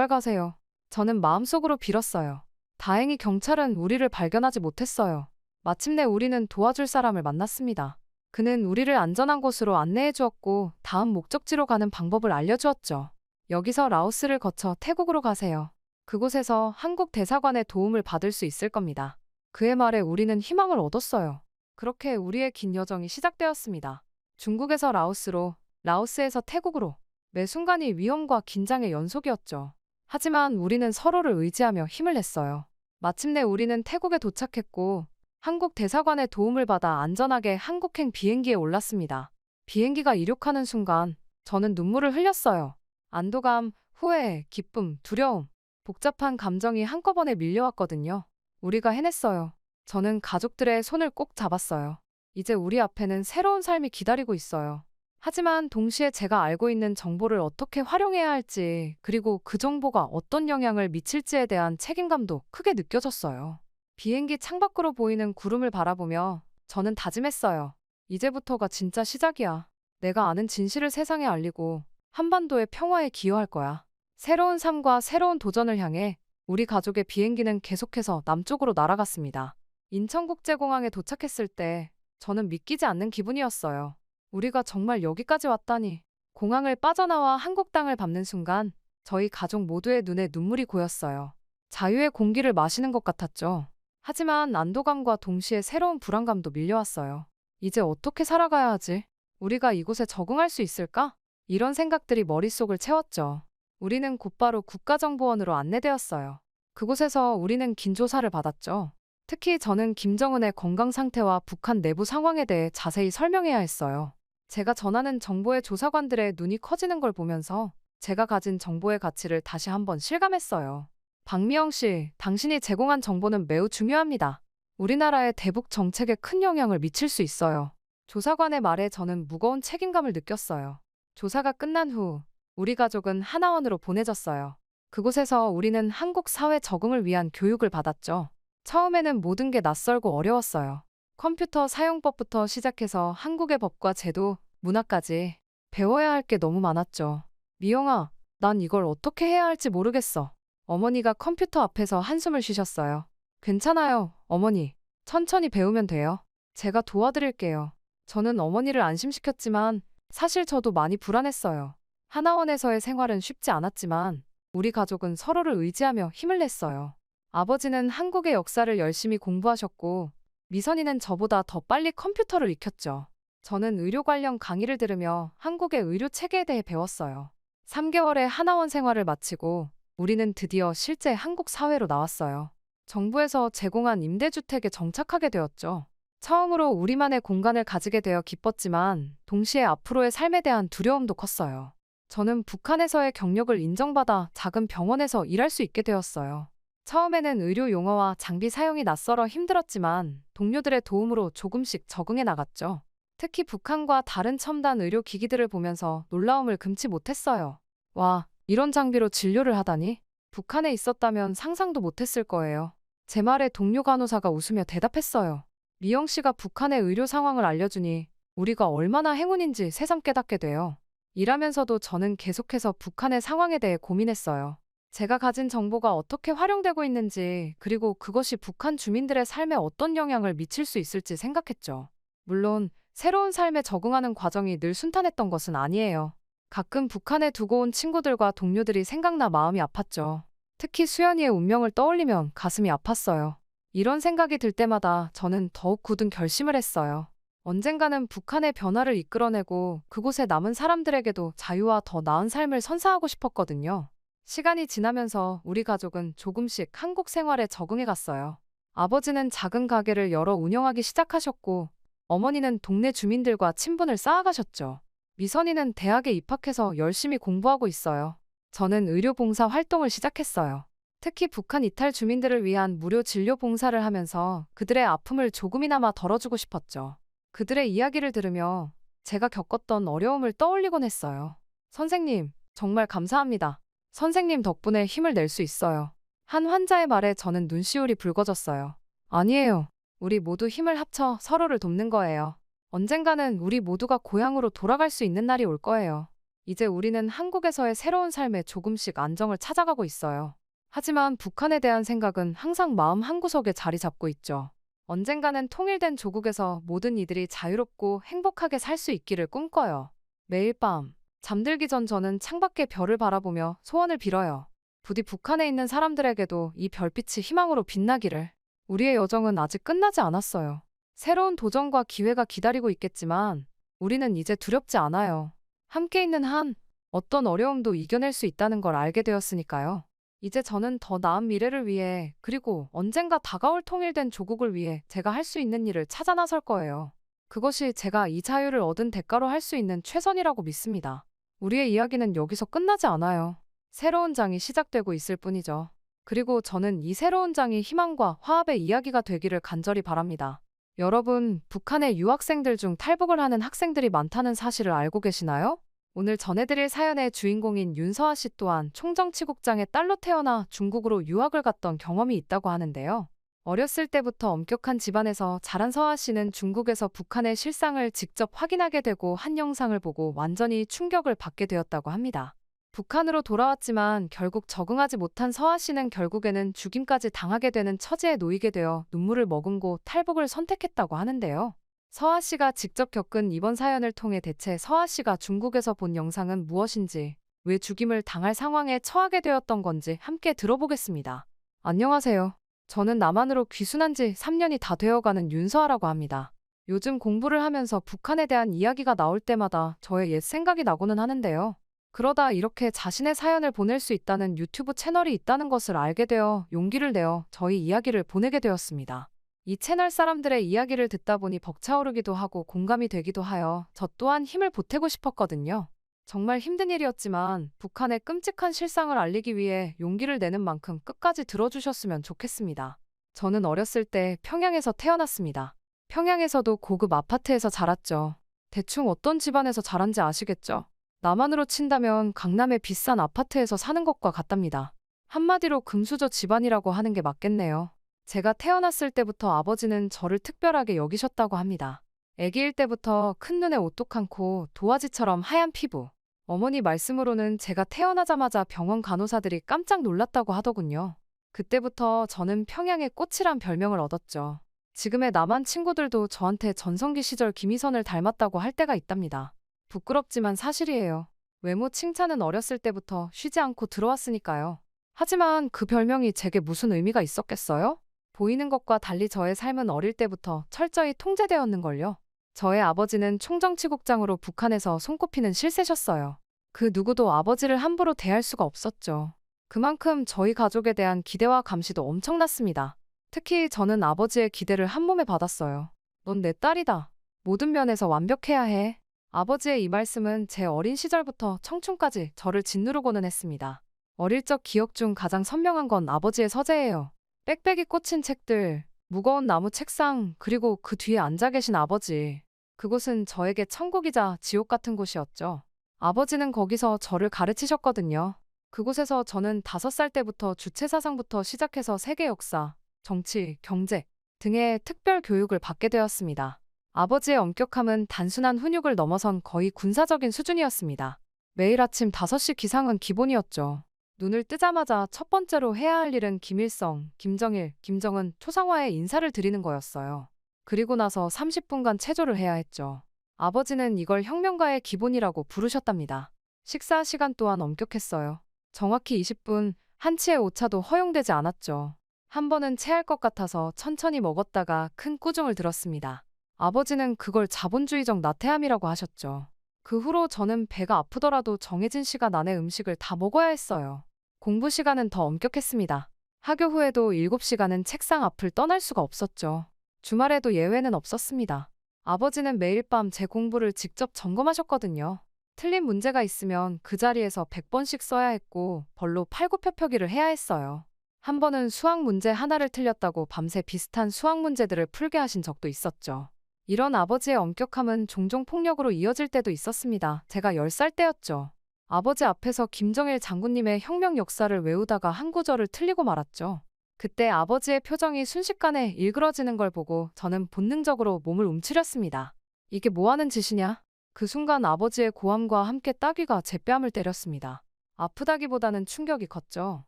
가세요. 저는 마음속으로 빌었어요. 다행히 경찰은 우리를 발견하지 못했어요. 마침내 우리는 도와줄 사람을 만났습니다. 그는 우리를 안전한 곳으로 안내해 주었고 다음 목적지로 가는 방법을 알려주었죠. 여기서 라오스를 거쳐 태국으로 가세요. 그곳에서 한국 대사관의 도움을 받을 수 있을 겁니다. 그의 말에 우리는 희망을 얻었어요. 그렇게 우리의 긴 여정이 시작되었습니다. 중국에서 라오스로, 라오스에서 태국으로. 매 순간이 위험과 긴장의 연속이었죠. 하지만 우리는 서로를 의지하며 힘을 냈어요. 마침내 우리는 태국에 도착했고 한국 대사관의 도움을 받아 안전하게 한국행 비행기에 올랐습니다. 비행기가 이륙하는 순간 저는 눈물을 흘렸어요. 안도감, 후회, 기쁨, 두려움, 복잡한 감정이 한꺼번에 밀려왔거든요. 우리가 해냈어요. 저는 가족들의 손을 꼭 잡았어요. 이제 우리 앞에는 새로운 삶이 기다리고 있어요. 하지만 동시에 제가 알고 있는 정보를 어떻게 활용해야 할지, 그리고 그 정보가 어떤 영향을 미칠지에 대한 책임감도 크게 느껴졌어요. 비행기 창밖으로 보이는 구름을 바라보며 저는 다짐했어요. 이제부터가 진짜 시작이야. 내가 아는 진실을 세상에 알리고 한반도의 평화에 기여할 거야. 새로운 삶과 새로운 도전을 향해 우리 가족의 비행기는 계속해서 남쪽으로 날아갔습니다. 인천국제공항에 도착했을 때 저는 믿기지 않는 기분이었어요. 우리가 정말 여기까지 왔다니. 공항을 빠져나와 한국 땅을 밟는 순간 저희 가족 모두의 눈에 눈물이 고였어요. 자유의 공기를 마시는 것 같았죠. 하지만 안도감과 동시에 새로운 불안감도 밀려왔어요. 이제 어떻게 살아가야 하지? 우리가 이곳에 적응할 수 있을까? 이런 생각들이 머릿속을 채웠죠. 우리는 곧바로 국가정보원으로 안내되었어요. 그곳에서 우리는 긴 조사를 받았죠. 특히 저는 김정은의 건강 상태와 북한 내부 상황에 대해 자세히 설명해야 했어요. 제가 전하는 정보의 조사관들의 눈이 커지는 걸 보면서 제가 가진 정보의 가치를 다시 한번 실감했어요. 박미영 씨, 당신이 제공한 정보는 매우 중요합니다. 우리나라의 대북 정책에 큰 영향을 미칠 수 있어요. 조사관의 말에 저는 무거운 책임감을 느꼈어요. 조사가 끝난 후 우리 가족은 하나원으로 보내졌어요. 그곳에서 우리는 한국 사회 적응을 위한 교육을 받았죠. 처음에는 모든 게 낯설고 어려웠어요. 컴퓨터 사용법부터 시작해서 한국의 법과 제도, 문화까지 배워야 할 게 너무 많았죠. 미영아, 난 이걸 어떻게 해야 할지 모르겠어. 어머니가 컴퓨터 앞에서 한숨을 쉬셨어요. 괜찮아요, 어머니. 천천히 배우면 돼요. 제가 도와드릴게요. 저는 어머니를 안심시켰지만 사실 저도 많이 불안했어요. 하나원에서의 생활은 쉽지 않았지만 우리 가족은 서로를 의지하며 힘을 냈어요. 아버지는 한국의 역사를 열심히 공부하셨고 미선이는 저보다 더 빨리 컴퓨터를 익혔죠. 저는 의료 관련 강의를 들으며 한국의 의료 체계에 대해 배웠어요. 3개월의 하나원 생활을 마치고 우리는 드디어 실제 한국 사회로 나왔어요. 정부에서 제공한 임대주택에 정착하게 되었죠. 처음으로 우리만의 공간을 가지게 되어 기뻤지만 동시에 앞으로의 삶에 대한 두려움도 컸어요. 저는 북한에서의 경력을 인정받아 작은 병원에서 일할 수 있게 되었어요. 처음에는 의료 용어와 장비 사용이 낯설어 힘들었지만 동료들의 도움으로 조금씩 적응해 나갔죠. 특히 북한과 다른 첨단 의료 기기들을 보면서 놀라움을 금치 못했어요. 와, 이런 장비로 진료를 하다니? 북한에 있었다면 상상도 못했을 거예요. 제 말에 동료 간호사가 웃으며 대답했어요. 미영 씨가 북한의 의료 상황을 알려주니 우리가 얼마나 행운인지 새삼 깨닫게 돼요. 일하면서도 저는 계속해서 북한의 상황에 대해 고민했어요. 제가 가진 정보가 어떻게 활용되고 있는지, 그리고 그것이 북한 주민들의 삶에 어떤 영향을 미칠 수 있을지 생각했죠. 물론 새로운 삶에 적응하는 과정이 늘 순탄했던 것은 아니에요. 가끔 북한에 두고 온 친구들과 동료들이 생각나 마음이 아팠죠. 특히 수연이의 운명을 떠올리면 가슴이 아팠어요. 이런 생각이 들 때마다 저는 더욱 굳은 결심을 했어요. 언젠가는 북한의 변화를 이끌어내고 그곳에 남은 사람들에게도 자유와 더 나은 삶을 선사하고 싶었거든요. 시간이 지나면서 우리 가족은 조금씩 한국 생활에 적응해 갔어요. 아버지는 작은 가게를 열어 운영하기 시작하셨고 어머니는 동네 주민들과 친분을 쌓아가셨죠. 미선이는 대학에 입학해서 열심히 공부하고 있어요. 저는 의료봉사 활동을 시작했어요. 특히 북한 이탈 주민들을 위한 무료 진료 봉사를 하면서 그들의 아픔을 조금이나마 덜어주고 싶었죠. 그들의 이야기를 들으며 제가 겪었던 어려움을 떠올리곤 했어요. 선생님, 정말 감사합니다. 선생님 덕분에 힘을 낼 수 있어요. 한 환자의 말에 저는 눈시울이 붉어졌어요. 아니에요. 우리 모두 힘을 합쳐 서로를 돕는 거예요. 언젠가는 우리 모두가 고향으로 돌아갈 수 있는 날이 올 거예요. 이제 우리는 한국에서의 새로운 삶에 조금씩 안정을 찾아가고 있어요. 하지만 북한에 대한 생각은 항상 마음 한구석에 자리 잡고 있죠. 언젠가는 통일된 조국에서 모든 이들이 자유롭고 행복하게 살 수 있기를 꿈꿔요. 매일 밤 잠들기 전 저는 창밖의 별을 바라보며 소원을 빌어요. 부디 북한에 있는 사람들에게도 이 별빛이 희망으로 빛나기를. 우리의 여정은 아직 끝나지 않았어요. 새로운 도전과 기회가 기다리고 있겠지만 우리는 이제 두렵지 않아요. 함께 있는 한 어떤 어려움도 이겨낼 수 있다는 걸 알게 되었으니까요. 이제 저는 더 나은 미래를 위해, 그리고 언젠가 다가올 통일된 조국을 위해 제가 할 수 있는 일을 찾아 나설 거예요. 그것이 제가 이 자유를 얻은 대가로 할 수 있는 최선이라고 믿습니다. 우리의 이야기는 여기서 끝나지 않아요. 새로운 장이 시작되고 있을 뿐이죠. 그리고 저는 이 새로운 장이 희망과 화합의 이야기가 되기를 간절히 바랍니다. 여러분, 북한의 유학생들 중 탈북을 하는 학생들이 많다는 사실을 알고 계시나요? 오늘 전해드릴 사연의 주인공인 윤서아 씨 또한 총정치국장의 딸로 태어나 중국으로 유학을 갔던 경험이 있다고 하는데요. 어렸을 때부터 엄격한 집안에서 자란 서아 씨는 중국에서 북한의 실상을 직접 확인하게 되고 한 영상을 보고 완전히 충격을 받게 되었다고 합니다. 북한으로 돌아왔지만 결국 적응하지 못한 서아 씨는 결국에는 죽임까지 당하게 되는 처지에 놓이게 되어 눈물을 머금고 탈북을 선택했다고 하는데요. 서아 씨가 직접 겪은 이번 사연을 통해 대체 서아 씨가 중국에서 본 영상은 무엇인지, 왜 죽임을 당할 상황에 처하게 되었던 건지 함께 들어보겠습니다. 안녕하세요. 저는 남한으로 귀순한 지 3년이 다 되어가는 윤서아라고 합니다. 요즘 공부를 하면서 북한에 대한 이야기가 나올 때마다 저의 옛 생각이 나고는 하는데요. 그러다 이렇게 자신의 사연을 보낼 수 있다는 유튜브 채널이 있다는 것을 알게 되어 용기를 내어 저희 이야기를 보내게 되었습니다. 이 채널 사람들의 이야기를 듣다 보니 벅차오르기도 하고 공감이 되기도 하여 저 또한 힘을 보태고 싶었거든요. 정말 힘든 일이었지만 북한의 끔찍한 실상을 알리기 위해 용기를 내는 만큼 끝까지 들어주셨으면 좋겠습니다. 저는 어렸을 때 평양에서 태어났습니다. 평양에서도 고급 아파트에서 자랐죠. 대충 어떤 집안에서 자란지 아시겠죠? 남한으로 친다면 강남의 비싼 아파트에서 사는 것과 같답니다. 한마디로 금수저 집안이라고 하는 게 맞겠네요. 제가 태어났을 때부터 아버지는 저를 특별하게 여기셨다고 합니다. 아기일 때부터 큰 눈에 오똑한 코, 도화지처럼 하얀 피부. 어머니 말씀으로는 제가 태어나자마자 병원 간호사들이 깜짝 놀랐다고 하더군요. 그때부터 저는 평양의 꽃이란 별명을 얻었죠. 지금의 남한 친구들도 저한테 전성기 시절 김희선을 닮았다고 할 때가 있답니다. 부끄럽지만 사실이에요. 외모 칭찬은 어렸을 때부터 쉬지 않고 들어왔으니까요. 하지만 그 별명이 제게 무슨 의미가 있었겠어요? 보이는 것과 달리 저의 삶은 어릴 때부터 철저히 통제되었는걸요. 저의 아버지는 총정치국장으로 북한에서 손꼽히는 실세셨어요. 그 누구도 아버지를 함부로 대할 수가 없었죠. 그만큼 저희 가족에 대한 기대와 감시도 엄청났습니다. 특히 저는 아버지의 기대를 한 몸에 받았어요. 넌 내 딸이다. 모든 면에서 완벽해야 해. 아버지의 이 말씀은 제 어린 시절부터 청춘까지 저를 짓누르고는 했습니다. 어릴 적 기억 중 가장 선명한 건 아버지의 서재예요. 빽빽이 꽂힌 책들, 무거운 나무 책상, 그리고 그 뒤에 앉아 계신 아버지. 그곳은 저에게 천국이자 지옥 같은 곳이었죠. 아버지는 거기서 저를 가르치셨거든요. 그곳에서 저는 5살 때부터 주체사상부터 시작해서 세계 역사, 정치, 경제 등의 특별 교육을 받게 되었습니다. 아버지의 엄격함은 단순한 훈육을 넘어선 거의 군사적인 수준이었습니다. 매일 아침 5시 기상은 기본이었죠. 눈을 뜨자마자 첫 번째로 해야 할 일은 김일성, 김정일, 김정은 초상화에 인사를 드리는 거였어요. 그리고 나서 30분간 체조를 해야 했죠. 아버지는 이걸 혁명가의 기본이라고 부르셨답니다. 식사 시간 또한 엄격했어요. 정확히 20분, 한치의 오차도 허용되지 않았죠. 한 번은 체할 것 같아서 천천히 먹었다가 큰 꾸중을 들었습니다. 아버지는 그걸 자본주의적 나태함이라고 하셨죠. 그 후로 저는 배가 아프더라도 정해진 시간 안에 음식을 다 먹어야 했어요. 공부 시간은 더 엄격했습니다. 학교 후에도 7시간은 책상 앞을 떠날 수가 없었죠. 주말에도 예외는 없었습니다. 아버지는 매일 밤 제 공부를 직접 점검하셨거든요. 틀린 문제가 있으면 그 자리에서 100번씩 써야 했고 벌로 팔굽혀펴기를 해야 했어요. 한 번은 수학 문제 하나를 틀렸다고 밤새 비슷한 수학 문제들을 풀게 하신 적도 있었죠. 이런 아버지의 엄격함은 종종 폭력으로 이어질 때도 있었습니다. 제가 10살 때였죠. 아버지 앞에서 김정일 장군님의 혁명 역사를 외우다가 한 구절을 틀리고 말았죠. 그때 아버지의 표정이 순식간에 일그러지는 걸 보고 저는 본능적으로 몸을 움츠렸습니다. 이게 뭐 하는 짓이냐? 그 순간 아버지의 고함과 함께 따귀가 제 뺨을 때렸습니다. 아프다기보다는 충격이 컸죠.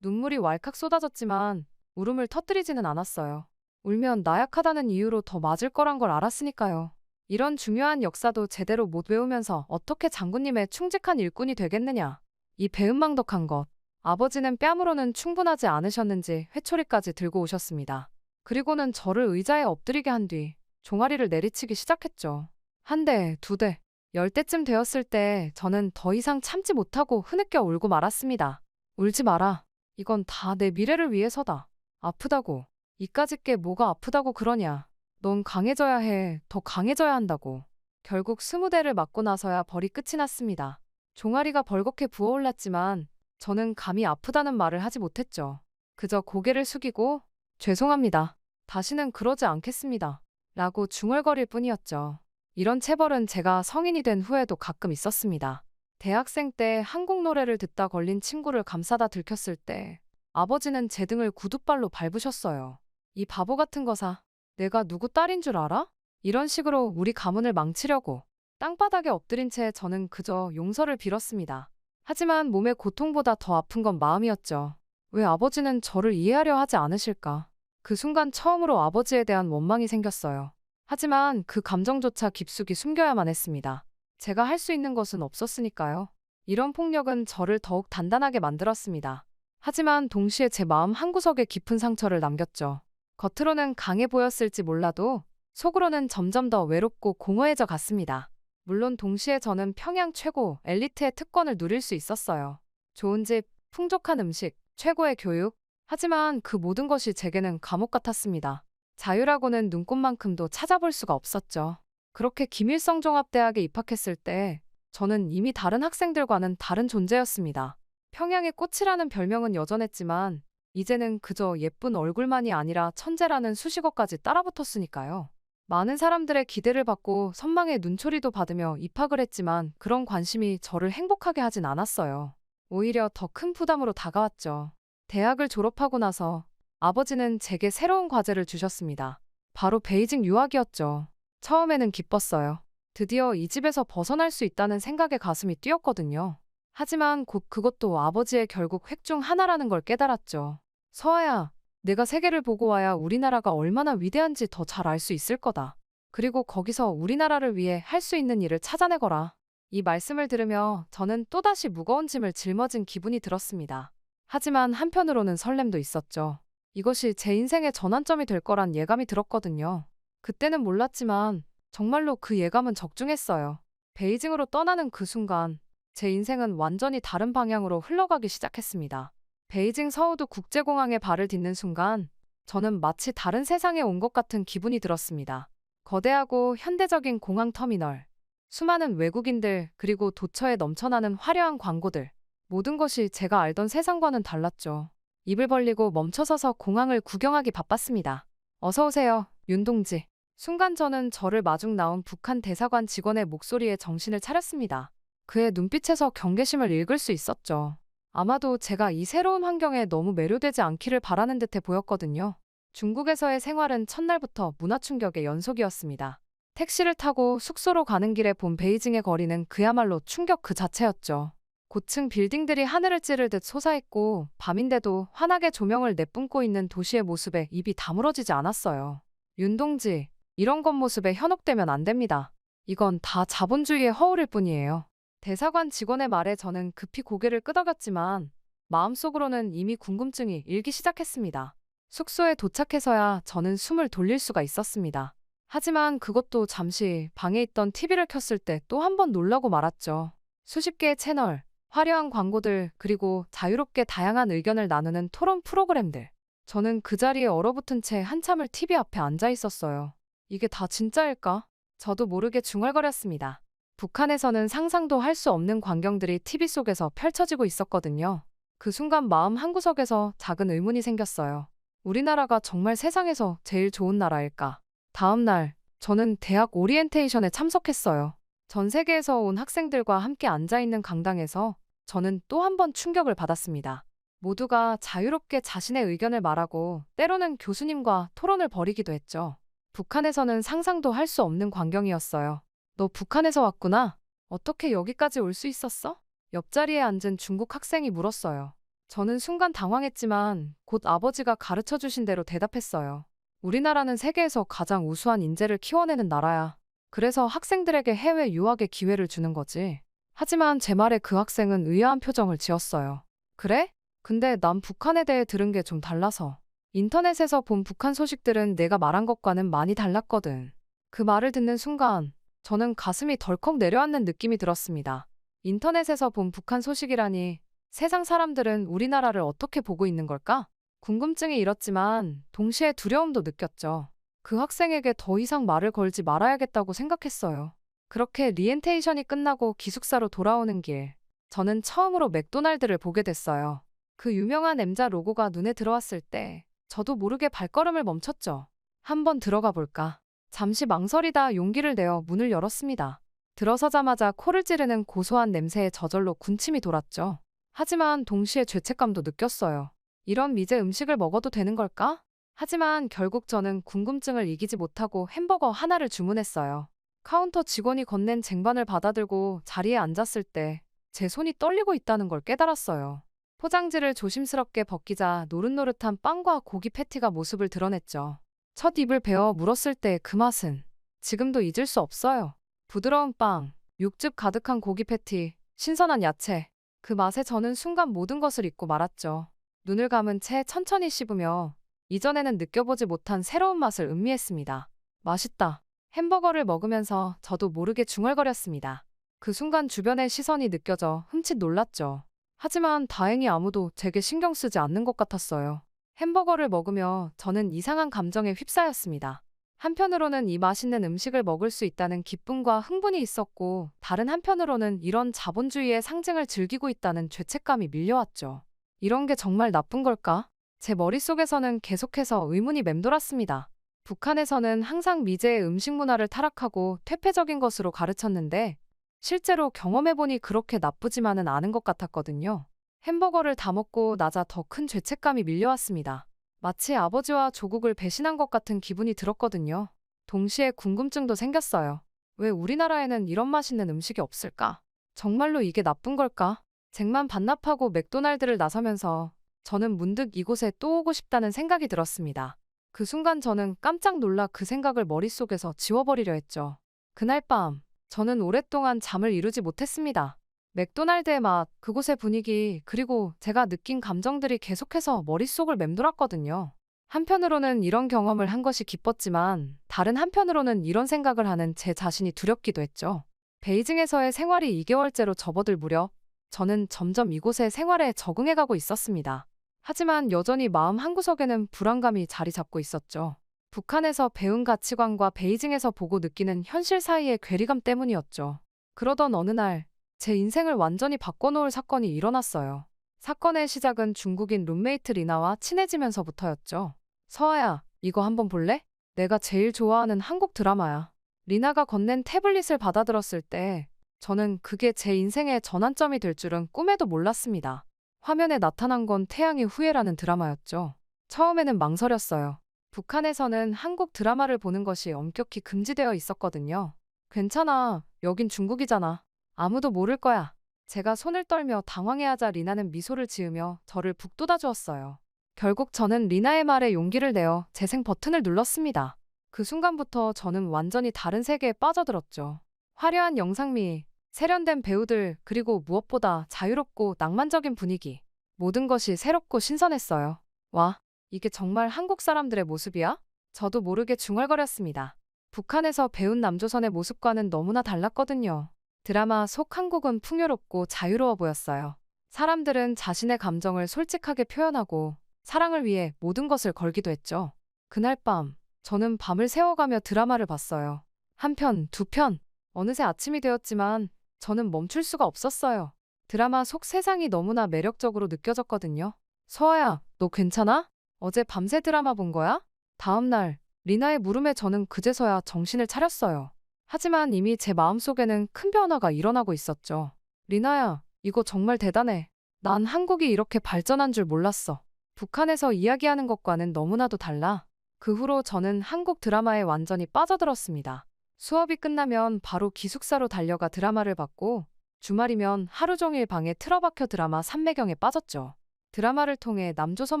눈물이 왈칵 쏟아졌지만 울음을 터뜨리지는 않았어요. 울면 나약하다는 이유로 더 맞을 거란 걸 알았으니까요. 이런 중요한 역사도 제대로 못 외우면서 어떻게 장군님의 충직한 일꾼이 되겠느냐. 이 배은망덕한 것. 아버지는 뺨으로는 충분하지 않으셨는지 회초리까지 들고 오셨습니다. 그리고는 저를 의자에 엎드리게 한 뒤 종아리를 내리치기 시작했죠. 한 대, 2대, 10대쯤 되었을 때 저는 더 이상 참지 못하고 흐느껴 울고 말았습니다. 울지 마라. 이건 다 내 미래를 위해서다. 아프다고. 이까짓 게 뭐가 아프다고 그러냐. 넌 강해져야 해. 더 강해져야 한다고. 결국 20대를 맞고 나서야 벌이 끝이 났습니다. 종아리가 벌겋게 부어올랐지만 저는 감히 아프다는 말을 하지 못했죠. 그저 고개를 숙이고 죄송합니다. 다시는 그러지 않겠습니다. 라고 중얼거릴 뿐이었죠. 이런 체벌은 제가 성인이 된 후에도 가끔 있었습니다. 대학생 때 한국 노래를 듣다 걸린 친구를 감싸다 들켰을 때 아버지는 제 등을 구둣발로 밟으셨어요. 이 바보 같은 거사. 내가 누구 딸인 줄 알아? 이런 식으로 우리 가문을 망치려고 땅바닥에 엎드린 채 저는 그저 용서를 빌었습니다. 하지만 몸의 고통보다 더 아픈 건 마음이었죠. 왜 아버지는 저를 이해하려 하지 않으실까? 그 순간 처음으로 아버지에 대한 원망이 생겼어요. 하지만 그 감정조차 깊숙이 숨겨야만 했습니다. 제가 할 수 있는 것은 없었으니까요. 이런 폭력은 저를 더욱 단단하게 만들었습니다. 하지만 동시에 제 마음 한구석에 깊은 상처를 남겼죠. 겉으로는 강해 보였을지 몰라도 속으로는 점점 더 외롭고 공허해져 갔습니다. 물론 동시에 저는 평양 최고 엘리트의 특권을 누릴 수 있었어요. 좋은 집, 풍족한 음식, 최고의 교육. 하지만 그 모든 것이 제게는 감옥 같았습니다. 자유라고는 눈꽃만큼도 찾아볼 수가 없었죠. 그렇게 김일성종합대학에 입학했을 때 저는 이미 다른 학생들과는 다른 존재였습니다. 평양의 꽃이라는 별명은 여전했지만 이제는 그저 예쁜 얼굴만이 아니라 천재라는 수식어까지 따라붙었으니까요. 많은 사람들의 기대를 받고 선망의 눈초리도 받으며 입학을 했지만 그런 관심이 저를 행복하게 하진 않았어요. 오히려 더 큰 부담으로 다가왔죠. 대학을 졸업하고 나서 아버지는 제게 새로운 과제를 주셨습니다. 바로 베이징 유학이었죠. 처음에는 기뻤어요. 드디어 이 집에서 벗어날 수 있다는 생각에 가슴이 뛰었거든요. 하지만 곧 그것도 아버지의 결국 획 중 하나라는 걸 깨달았죠. 서아야, 내가 세계를 보고 와야 우리나라가 얼마나 위대한지 더 잘 알 수 있을 거다. 그리고 거기서 우리나라를 위해 할 수 있는 일을 찾아내거라. 이 말씀을 들으며 저는 또다시 무거운 짐을 짊어진 기분이 들었습니다. 하지만 한편으로는 설렘도 있었죠. 이것이 제 인생의 전환점이 될 거란 예감이 들었거든요. 그때는 몰랐지만 정말로 그 예감은 적중했어요. 베이징으로 떠나는 그 순간 제 인생은 완전히 다른 방향으로 흘러가기 시작했습니다. 베이징 서우두 국제공항에 발을 딛는 순간 저는 마치 다른 세상에 온 것 같은 기분이 들었습니다. 거대하고 현대적인 공항 터미널, 수많은 외국인들, 그리고 도처에 넘쳐나는 화려한 광고들. 모든 것이 제가 알던 세상과는 달랐죠. 입을 벌리고 멈춰서서 공항을 구경하기 바빴습니다. 어서 오세요, 윤동지. 순간 저를 마중 나온 북한 대사관 직원의 목소리에 정신을 차렸습니다. 그의 눈빛에서 경계심을 읽을 수 있었죠. 아마도 제가 이 새로운 환경에 너무 매료되지 않기를 바라는 듯해 보였거든요. 중국에서의 생활은 첫날부터 문화 충격의 연속이었습니다. 택시를 타고 숙소로 가는 길에 본 베이징의 거리는 그야말로 충격 그 자체였죠. 고층 빌딩들이 하늘을 찌르듯 솟아있고 밤인데도 환하게 조명을 내뿜고 있는 도시의 모습에 입이 다물어지지 않았어요. 윤동지, 이런 겉모습에 현혹되면 안 됩니다. 이건 다 자본주의의 허울일 뿐이에요. 대사관 직원의 말에 저는 급히 고개를 끄덕였지만 마음속으로는 이미 궁금증이 일기 시작했습니다. 숙소에 도착해서야 저는 숨을 돌릴 수가 있었습니다. 하지만 그것도 잠시 방에 있던 TV를 켰을 때 또 한 번 놀라고 말았죠. 수십 개의 채널, 화려한 광고들, 그리고 자유롭게 다양한 의견을 나누는 토론 프로그램들. 저는 그 자리에 얼어붙은 채 한참을 TV 앞에 앉아 있었어요. 이게 다 진짜일까? 저도 모르게 중얼거렸습니다. 북한에서는 상상도 할 수 없는 광경들이 TV 속에서 펼쳐지고 있었거든요. 그 순간 마음 한구석에서 작은 의문이 생겼어요. 우리나라가 정말 세상에서 제일 좋은 나라일까? 다음 날, 저는 대학 오리엔테이션에 참석했어요. 전 세계에서 온 학생들과 함께 앉아있는 강당에서 저는 또 한 번 충격을 받았습니다. 모두가 자유롭게 자신의 의견을 말하고 때로는 교수님과 토론을 벌이기도 했죠. 북한에서는 상상도 할 수 없는 광경이었어요. 너 북한에서 왔구나? 어떻게 여기까지 올 수 있었어? 옆자리에 앉은 중국 학생이 물었어요. 저는 순간 당황했지만 곧 아버지가 가르쳐 주신 대로 대답했어요. 우리나라는 세계에서 가장 우수한 인재를 키워내는 나라야. 그래서 학생들에게 해외 유학의 기회를 주는 거지. 하지만 제 말에 그 학생은 의아한 표정을 지었어요. 그래? 근데 난 북한에 대해 들은 게 좀 달라서. 인터넷에서 본 북한 소식들은 내가 말한 것과는 많이 달랐거든. 그 말을 듣는 순간 저는 가슴이 덜컥 내려앉는 느낌이 들었습니다. 인터넷에서 본 북한 소식이라니 세상 사람들은 우리나라를 어떻게 보고 있는 걸까? 궁금증이 일었지만 동시에 두려움도 느꼈죠. 그 학생에게 더 이상 말을 걸지 말아야겠다고 생각했어요. 그렇게 리엔테이션이 끝나고 기숙사로 돌아오는 길, 저는 처음으로 맥도날드를 보게 됐어요. 그 유명한 M자 로고가 눈에 들어왔을 때 저도 모르게 발걸음을 멈췄죠. 한번 들어가 볼까? 잠시 망설이다 용기를 내어 문을 열었습니다. 들어서자마자 코를 찌르는 고소한 냄새에 저절로 군침이 돌았죠. 하지만 동시에 죄책감도 느꼈어요. 이런 미제 음식을 먹어도 되는 걸까? 하지만 결국 저는 궁금증을 이기지 못하고 햄버거 하나를 주문했어요. 카운터 직원이 건넨 쟁반을 받아들고 자리에 앉았을 때 제 손이 떨리고 있다는 걸 깨달았어요. 포장지를 조심스럽게 벗기자 노릇노릇한 빵과 고기 패티가 모습을 드러냈죠. 첫 입을 베어 물었을 때 그 맛은 지금도 잊을 수 없어요. 부드러운 빵, 육즙 가득한 고기 패티, 신선한 야채. 그 맛에 저는 순간 모든 것을 잊고 말았죠. 눈을 감은 채 천천히 씹으며 이전에는 느껴보지 못한 새로운 맛을 음미했습니다. 맛있다. 햄버거를 먹으면서 저도 모르게 중얼거렸습니다. 그 순간 주변의 시선이 느껴져 흠칫 놀랐죠. 하지만 다행히 아무도 제게 신경 쓰지 않는 것 같았어요. 햄버거를 먹으며 저는 이상한 감정에 휩싸였습니다. 한편으로는 이 맛있는 음식을 먹을 수 있다는 기쁨과 흥분이 있었고, 다른 한편으로는 이런 자본주의의 상징을 즐기고 있다는 죄책감이 밀려왔죠. 이런 게 정말 나쁜 걸까? 제 머릿속에서는 계속해서 의문이 맴돌았습니다. 북한에서는 항상 미제의 음식 문화를 타락하고 퇴폐적인 것으로 가르쳤는데, 실제로 경험해보니 그렇게 나쁘지만은 않은 것 같았거든요. 햄버거를 다 먹고 나자 더 큰 죄책감이 밀려왔습니다. 마치 아버지와 조국을 배신한 것 같은 기분이 들었거든요. 동시에 궁금증도 생겼어요. 왜 우리나라에는 이런 맛있는 음식이 없을까? 정말로 이게 나쁜 걸까? 쟁만 반납하고 맥도날드를 나서면서 저는 문득 이곳에 또 오고 싶다는 생각이 들었습니다. 그 순간 저는 깜짝 놀라 그 생각을 머릿속에서 지워버리려 했죠. 그날 밤, 저는 오랫동안 잠을 이루지 못했습니다. 맥도날드의 맛, 그곳의 분위기, 그리고 제가 느낀 감정들이 계속해서 머릿속을 맴돌았거든요. 한편으로는 이런 경험을 한 것이 기뻤지만, 다른 한편으로는 이런 생각을 하는 제 자신이 두렵기도 했죠. 베이징에서의 생활이 2개월째로 접어들 무렵, 저는 점점 이곳의 생활에 적응해가고 있었습니다. 하지만 여전히 마음 한구석에는 불안감이 자리 잡고 있었죠. 북한에서 배운 가치관과 베이징에서 보고 느끼는 현실 사이의 괴리감 때문이었죠. 그러던 어느 날, 제 인생을 완전히 바꿔놓을 사건이 일어났어요. 사건의 시작은 중국인 룸메이트 리나와 친해지면서부터였죠. 서아야, 이거 한번 볼래? 내가 제일 좋아하는 한국 드라마야. 리나가 건넨 태블릿을 받아들었을 때 저는 그게 제 인생의 전환점이 될 줄은 꿈에도 몰랐습니다. 화면에 나타난 건 태양의 후예라는 드라마였죠. 처음에는 망설였어요. 북한에서는 한국 드라마를 보는 것이 엄격히 금지되어 있었거든요. 괜찮아, 여긴 중국이잖아. 아무도 모를 거야. 제가 손을 떨며 당황해하자 리나는 미소를 지으며 저를 북돋아 주었어요. 결국 저는 리나의 말에 용기를 내어 재생 버튼을 눌렀습니다. 그 순간부터 저는 완전히 다른 세계에 빠져들었죠. 화려한 영상미, 세련된 배우들, 그리고 무엇보다 자유롭고 낭만적인 분위기. 모든 것이 새롭고 신선했어요. 와, 이게 정말 한국 사람들의 모습이야? 저도 모르게 중얼거렸습니다. 북한에서 배운 남조선의 모습과는 너무나 달랐거든요. 드라마 속 한국은 풍요롭고 자유로워 보였어요. 사람들은 자신의 감정을 솔직하게 표현하고 사랑을 위해 모든 것을 걸기도 했죠. 그날 밤, 저는 밤을 새워가며 드라마를 봤어요. 한 편, 두 편. 어느새 아침이 되었지만 저는 멈출 수가 없었어요. 드라마 속 세상이 너무나 매력적으로 느껴졌거든요. 서아야, 너 괜찮아? 어제 밤새 드라마 본 거야? 다음 날, 리나의 물음에 저는 그제서야 정신을 차렸어요. 하지만 이미 제 마음속에는 큰 변화가 일어나고 있었죠. 리나야, 이거 정말 대단해. 난 한국이 이렇게 발전한 줄 몰랐어. 북한에서 이야기하는 것과는 너무나도 달라. 그 후로 저는 한국 드라마에 완전히 빠져들었습니다. 수업이 끝나면 바로 기숙사로 달려가 드라마를 봤고, 주말이면 하루 종일 방에 틀어박혀 드라마 삼매경에 빠졌죠. 드라마를 통해 남조선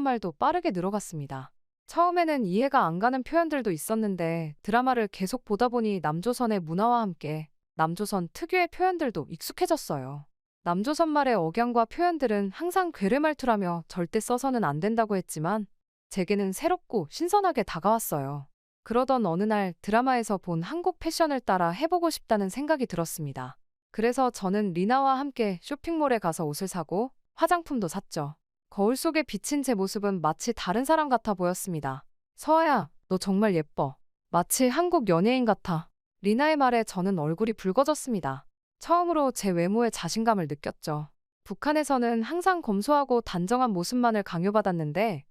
말도 빠르게 늘어갔습니다. 처음에는 이해가 안 가는 표현들도 있었는데 드라마를 계속 보다 보니 남조선의 문화와 함께 남조선 특유의 표현들도 익숙해졌어요. 남조선 말의 억양과 표현들은 항상 괴뢰말투라며 절대 써서는 안 된다고 했지만 제게는 새롭고 신선하게 다가왔어요. 그러던 어느 날 드라마에서 본 한국 패션을 따라 해보고 싶다는 생각이 들었습니다. 그래서 저는 리나와 함께 쇼핑몰에 가서 옷을 사고 화장품도 샀죠. 거울 속에 비친 제 모습은 마치 다른 사람 같아 보였습니다. 서아야, 너 정말 예뻐. 마치 한국 연예인 같아. 리나의 말에 저는 얼굴이 붉어졌습니다. 처음으로 제 외모에 자신감을 느꼈죠. 북한에서는 항상 검소하고 단정한 모습만을 강요받았는데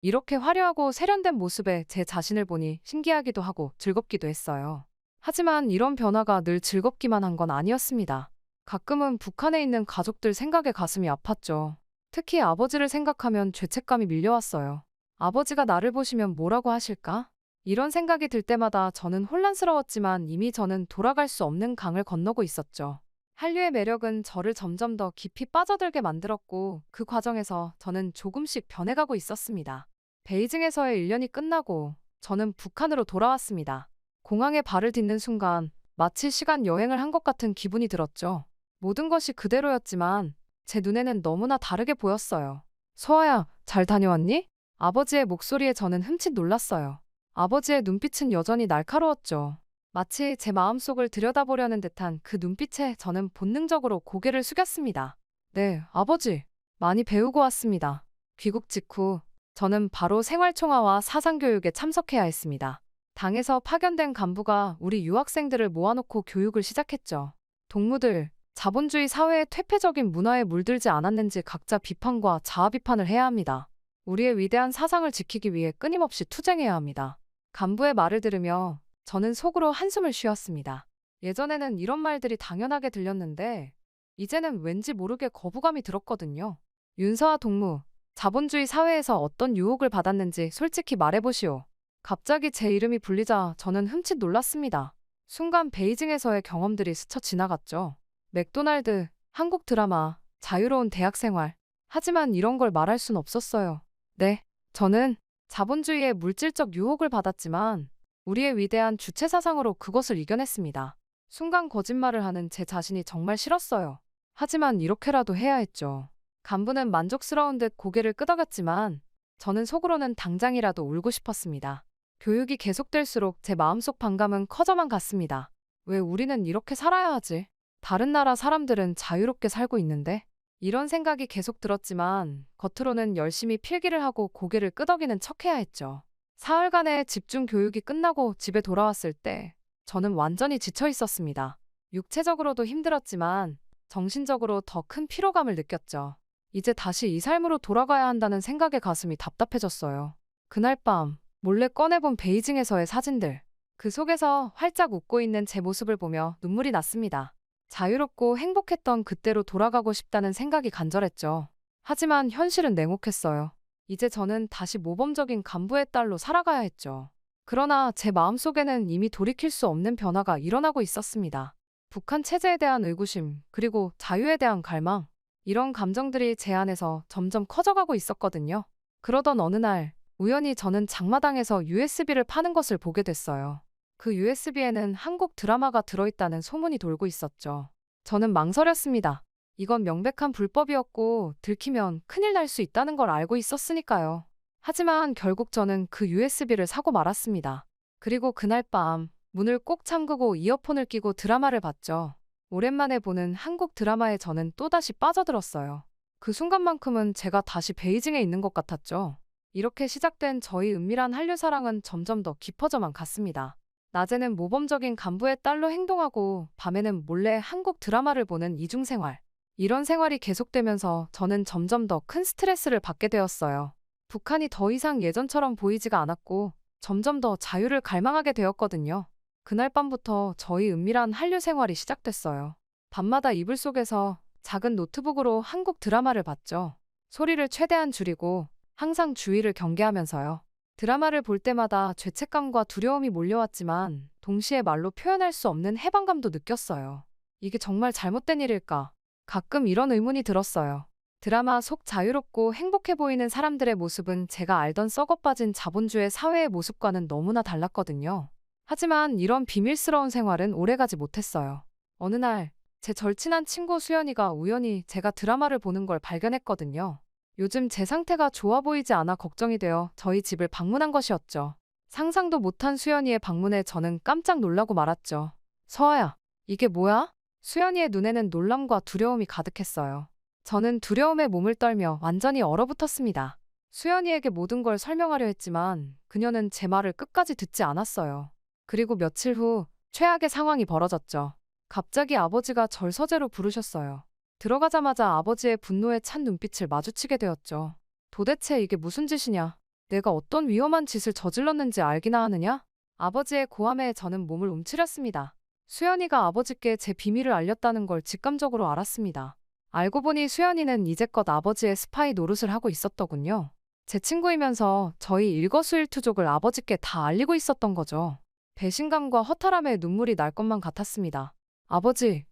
이렇게 화려하고 세련된 모습에 제 자신을 보니 신기하기도 하고 즐겁기도 했어요. 하지만 이런 변화가 늘 즐겁기만 한 건 아니었습니다. 가끔은 북한에 있는 가족들 생각에 가슴이 아팠죠. 특히 아버지를 생각하면 죄책감이 밀려왔어요. 아버지가 나를 보시면 뭐라고 하실까? 이런 생각이 들 때마다 저는 혼란스러웠지만 이미 저는 돌아갈 수 없는 강을 건너고 있었죠. 한류의 매력은 저를 점점 더 깊이 빠져들게 만들었고 그 과정에서 저는 조금씩 변해가고 있었습니다. 베이징에서의 1년이 끝나고 저는 북한으로 돌아왔습니다. 공항에 발을 딛는 순간 마치 시간 여행을 한 것 같은 기분이 들었죠. 모든 것이 그대로였지만 제 눈에는 너무나 다르게 보였어요. 소아야, 잘 다녀왔니? 아버지의 목소리에 저는 흠칫 놀랐어요. 아버지의 눈빛은 여전히 날카로웠죠. 마치 제 마음속을 들여다보려는 듯한 그 눈빛에 저는 본능적으로 고개를 숙였습니다. 네, 아버지. 많이 배우고 왔습니다. 귀국 직후 저는 바로 생활총화와 사상교육에 참석해야 했습니다. 당에서 파견된 간부가 우리 유학생들을 모아놓고 교육을 시작했죠. 동무들, 자본주의 사회의 퇴폐적인 문화에 물들지 않았는지 각자 비판과 자아 비판을 해야 합니다. 우리의 위대한 사상을 지키기 위해 끊임없이 투쟁해야 합니다. 간부의 말을 들으며 저는 속으로 한숨을 쉬었습니다. 예전에는 이런 말들이 당연하게 들렸는데 이제는 왠지 모르게 거부감이 들었거든요. 윤서아 동무, 자본주의 사회에서 어떤 유혹을 받았는지 솔직히 말해보시오. 갑자기 제 이름이 불리자 저는 흠칫 놀랐습니다. 순간 베이징에서의 경험들이 스쳐 지나갔죠. 맥도날드, 한국 드라마, 자유로운 대학 생활. 하지만 이런 걸 말할 순 없었어요. 네, 저는 자본주의의 물질적 유혹을 받았지만 우리의 위대한 주체 사상으로 그것을 이겨냈습니다. 순간 거짓말을 하는 제 자신이 정말 싫었어요. 하지만 이렇게라도 해야 했죠. 간부는 만족스러운 듯 고개를 끄덕였지만 저는 속으로는 당장이라도 울고 싶었습니다. 교육이 계속될수록 제 마음속 반감은 커져만 갔습니다. 왜 우리는 이렇게 살아야 하지? 다른 나라 사람들은 자유롭게 살고 있는데? 이런 생각이 계속 들었지만 겉으로는 열심히 필기를 하고 고개를 끄덕이는 척해야 했죠. 사흘간의 집중 교육이 끝나고 집에 돌아왔을 때 저는 완전히 지쳐 있었습니다. 육체적으로도 힘들었지만 정신적으로 더 큰 피로감을 느꼈죠. 이제 다시 이 삶으로 돌아가야 한다는 생각에 가슴이 답답해졌어요. 그날 밤 몰래 꺼내본 베이징에서의 사진들. 그 속에서 활짝 웃고 있는 제 모습을 보며 눈물이 났습니다. 자유롭고 행복했던 그때로 돌아가고 싶다는 생각이 간절했죠. 하지만 현실은 냉혹했어요. 이제 저는 다시 모범적인 간부의 딸로 살아가야 했죠. 그러나 제 마음속에는 이미 돌이킬 수 없는 변화가 일어나고 있었습니다. 북한 체제에 대한 의구심, 그리고 자유에 대한 갈망. 이런 감정들이 제 안에서 점점 커져가고 있었거든요. 그러던 어느 날 우연히 저는 장마당에서 USB를 파는 것을 보게 됐어요. 그 USB에는 한국 드라마가 들어있다는 소문이 돌고 있었죠. 저는 망설였습니다. 이건 명백한 불법이었고 들키면 큰일 날 수 있다는 걸 알고 있었으니까요. 하지만 결국 저는 그 USB를 사고 말았습니다. 그리고 그날 밤 문을 꼭 잠그고 이어폰을 끼고 드라마를 봤죠. 오랜만에 보는 한국 드라마에 저는 또다시 빠져들었어요. 그 순간만큼은 제가 다시 베이징에 있는 것 같았죠. 이렇게 시작된 저희 은밀한 한류 사랑은 점점 더 깊어져만 갔습니다. 낮에는 모범적인 간부의 딸로 행동하고 밤에는 몰래 한국 드라마를 보는 이중생활. 이런 생활이 계속되면서 저는 점점 더 큰 스트레스를 받게 되었어요. 북한이 더 이상 예전처럼 보이지가 않았고 점점 더 자유를 갈망하게 되었거든요. 그날 밤부터 저희 은밀한 한류 생활이 시작됐어요. 밤마다 이불 속에서 작은 노트북으로 한국 드라마를 봤죠. 소리를 최대한 줄이고 항상 주위를 경계하면서요. 드라마를 볼 때마다 죄책감과 두려움이 몰려왔지만 동시에 말로 표현할 수 없는 해방감도 느꼈어요. 이게 정말 잘못된 일일까? 가끔 이런 의문이 들었어요. 드라마 속 자유롭고 행복해 보이는 사람들의 모습은 제가 알던 썩어빠진 자본주의 사회의 모습과는 너무나 달랐거든요. 하지만 이런 비밀스러운 생활은 오래가지 못했어요. 어느 날 제 절친한 친구 수연이가 우연히 제가 드라마를 보는 걸 발견했거든요. 요즘 제 상태가 좋아 보이지 않아 걱정이 되어 저희 집을 방문한 것이었죠. 상상도 못한 수연이의 방문에 저는 깜짝 놀라고 말았죠. 서아야, 이게 뭐야? 수연이의 눈에는 놀람과 두려움이 가득했어요. 저는 두려움에 몸을 떨며 완전히 얼어붙었습니다. 수연이에게 모든 걸 설명하려 했지만 그녀는 제 말을 끝까지 듣지 않았어요. 그리고 며칠 후 최악의 상황이 벌어졌죠. 갑자기 아버지가 절 서재로 부르셨어요. 들어가자마자 아버지의 분노에 찬 눈빛을 마주치게 되었죠. 도대체 이게 무슨 짓이냐? 내가 어떤 위험한 짓을 저질렀는지 알기나 하느냐? 아버지의 고함에 저는 몸을 움츠렸습니다. 수연이가 아버지께 제 비밀을 알렸다는 걸 직감적으로 알았습니다. 알고 보니 수연이는 이제껏 아버지의 스파이 노릇을 하고 있었더군요. 제 친구이면서 저희 일거수일투족을 아버지께 다 알리고 있었던 거죠. 배신감과 허탈함에 눈물이 날 것만 같았습니다. 아버지,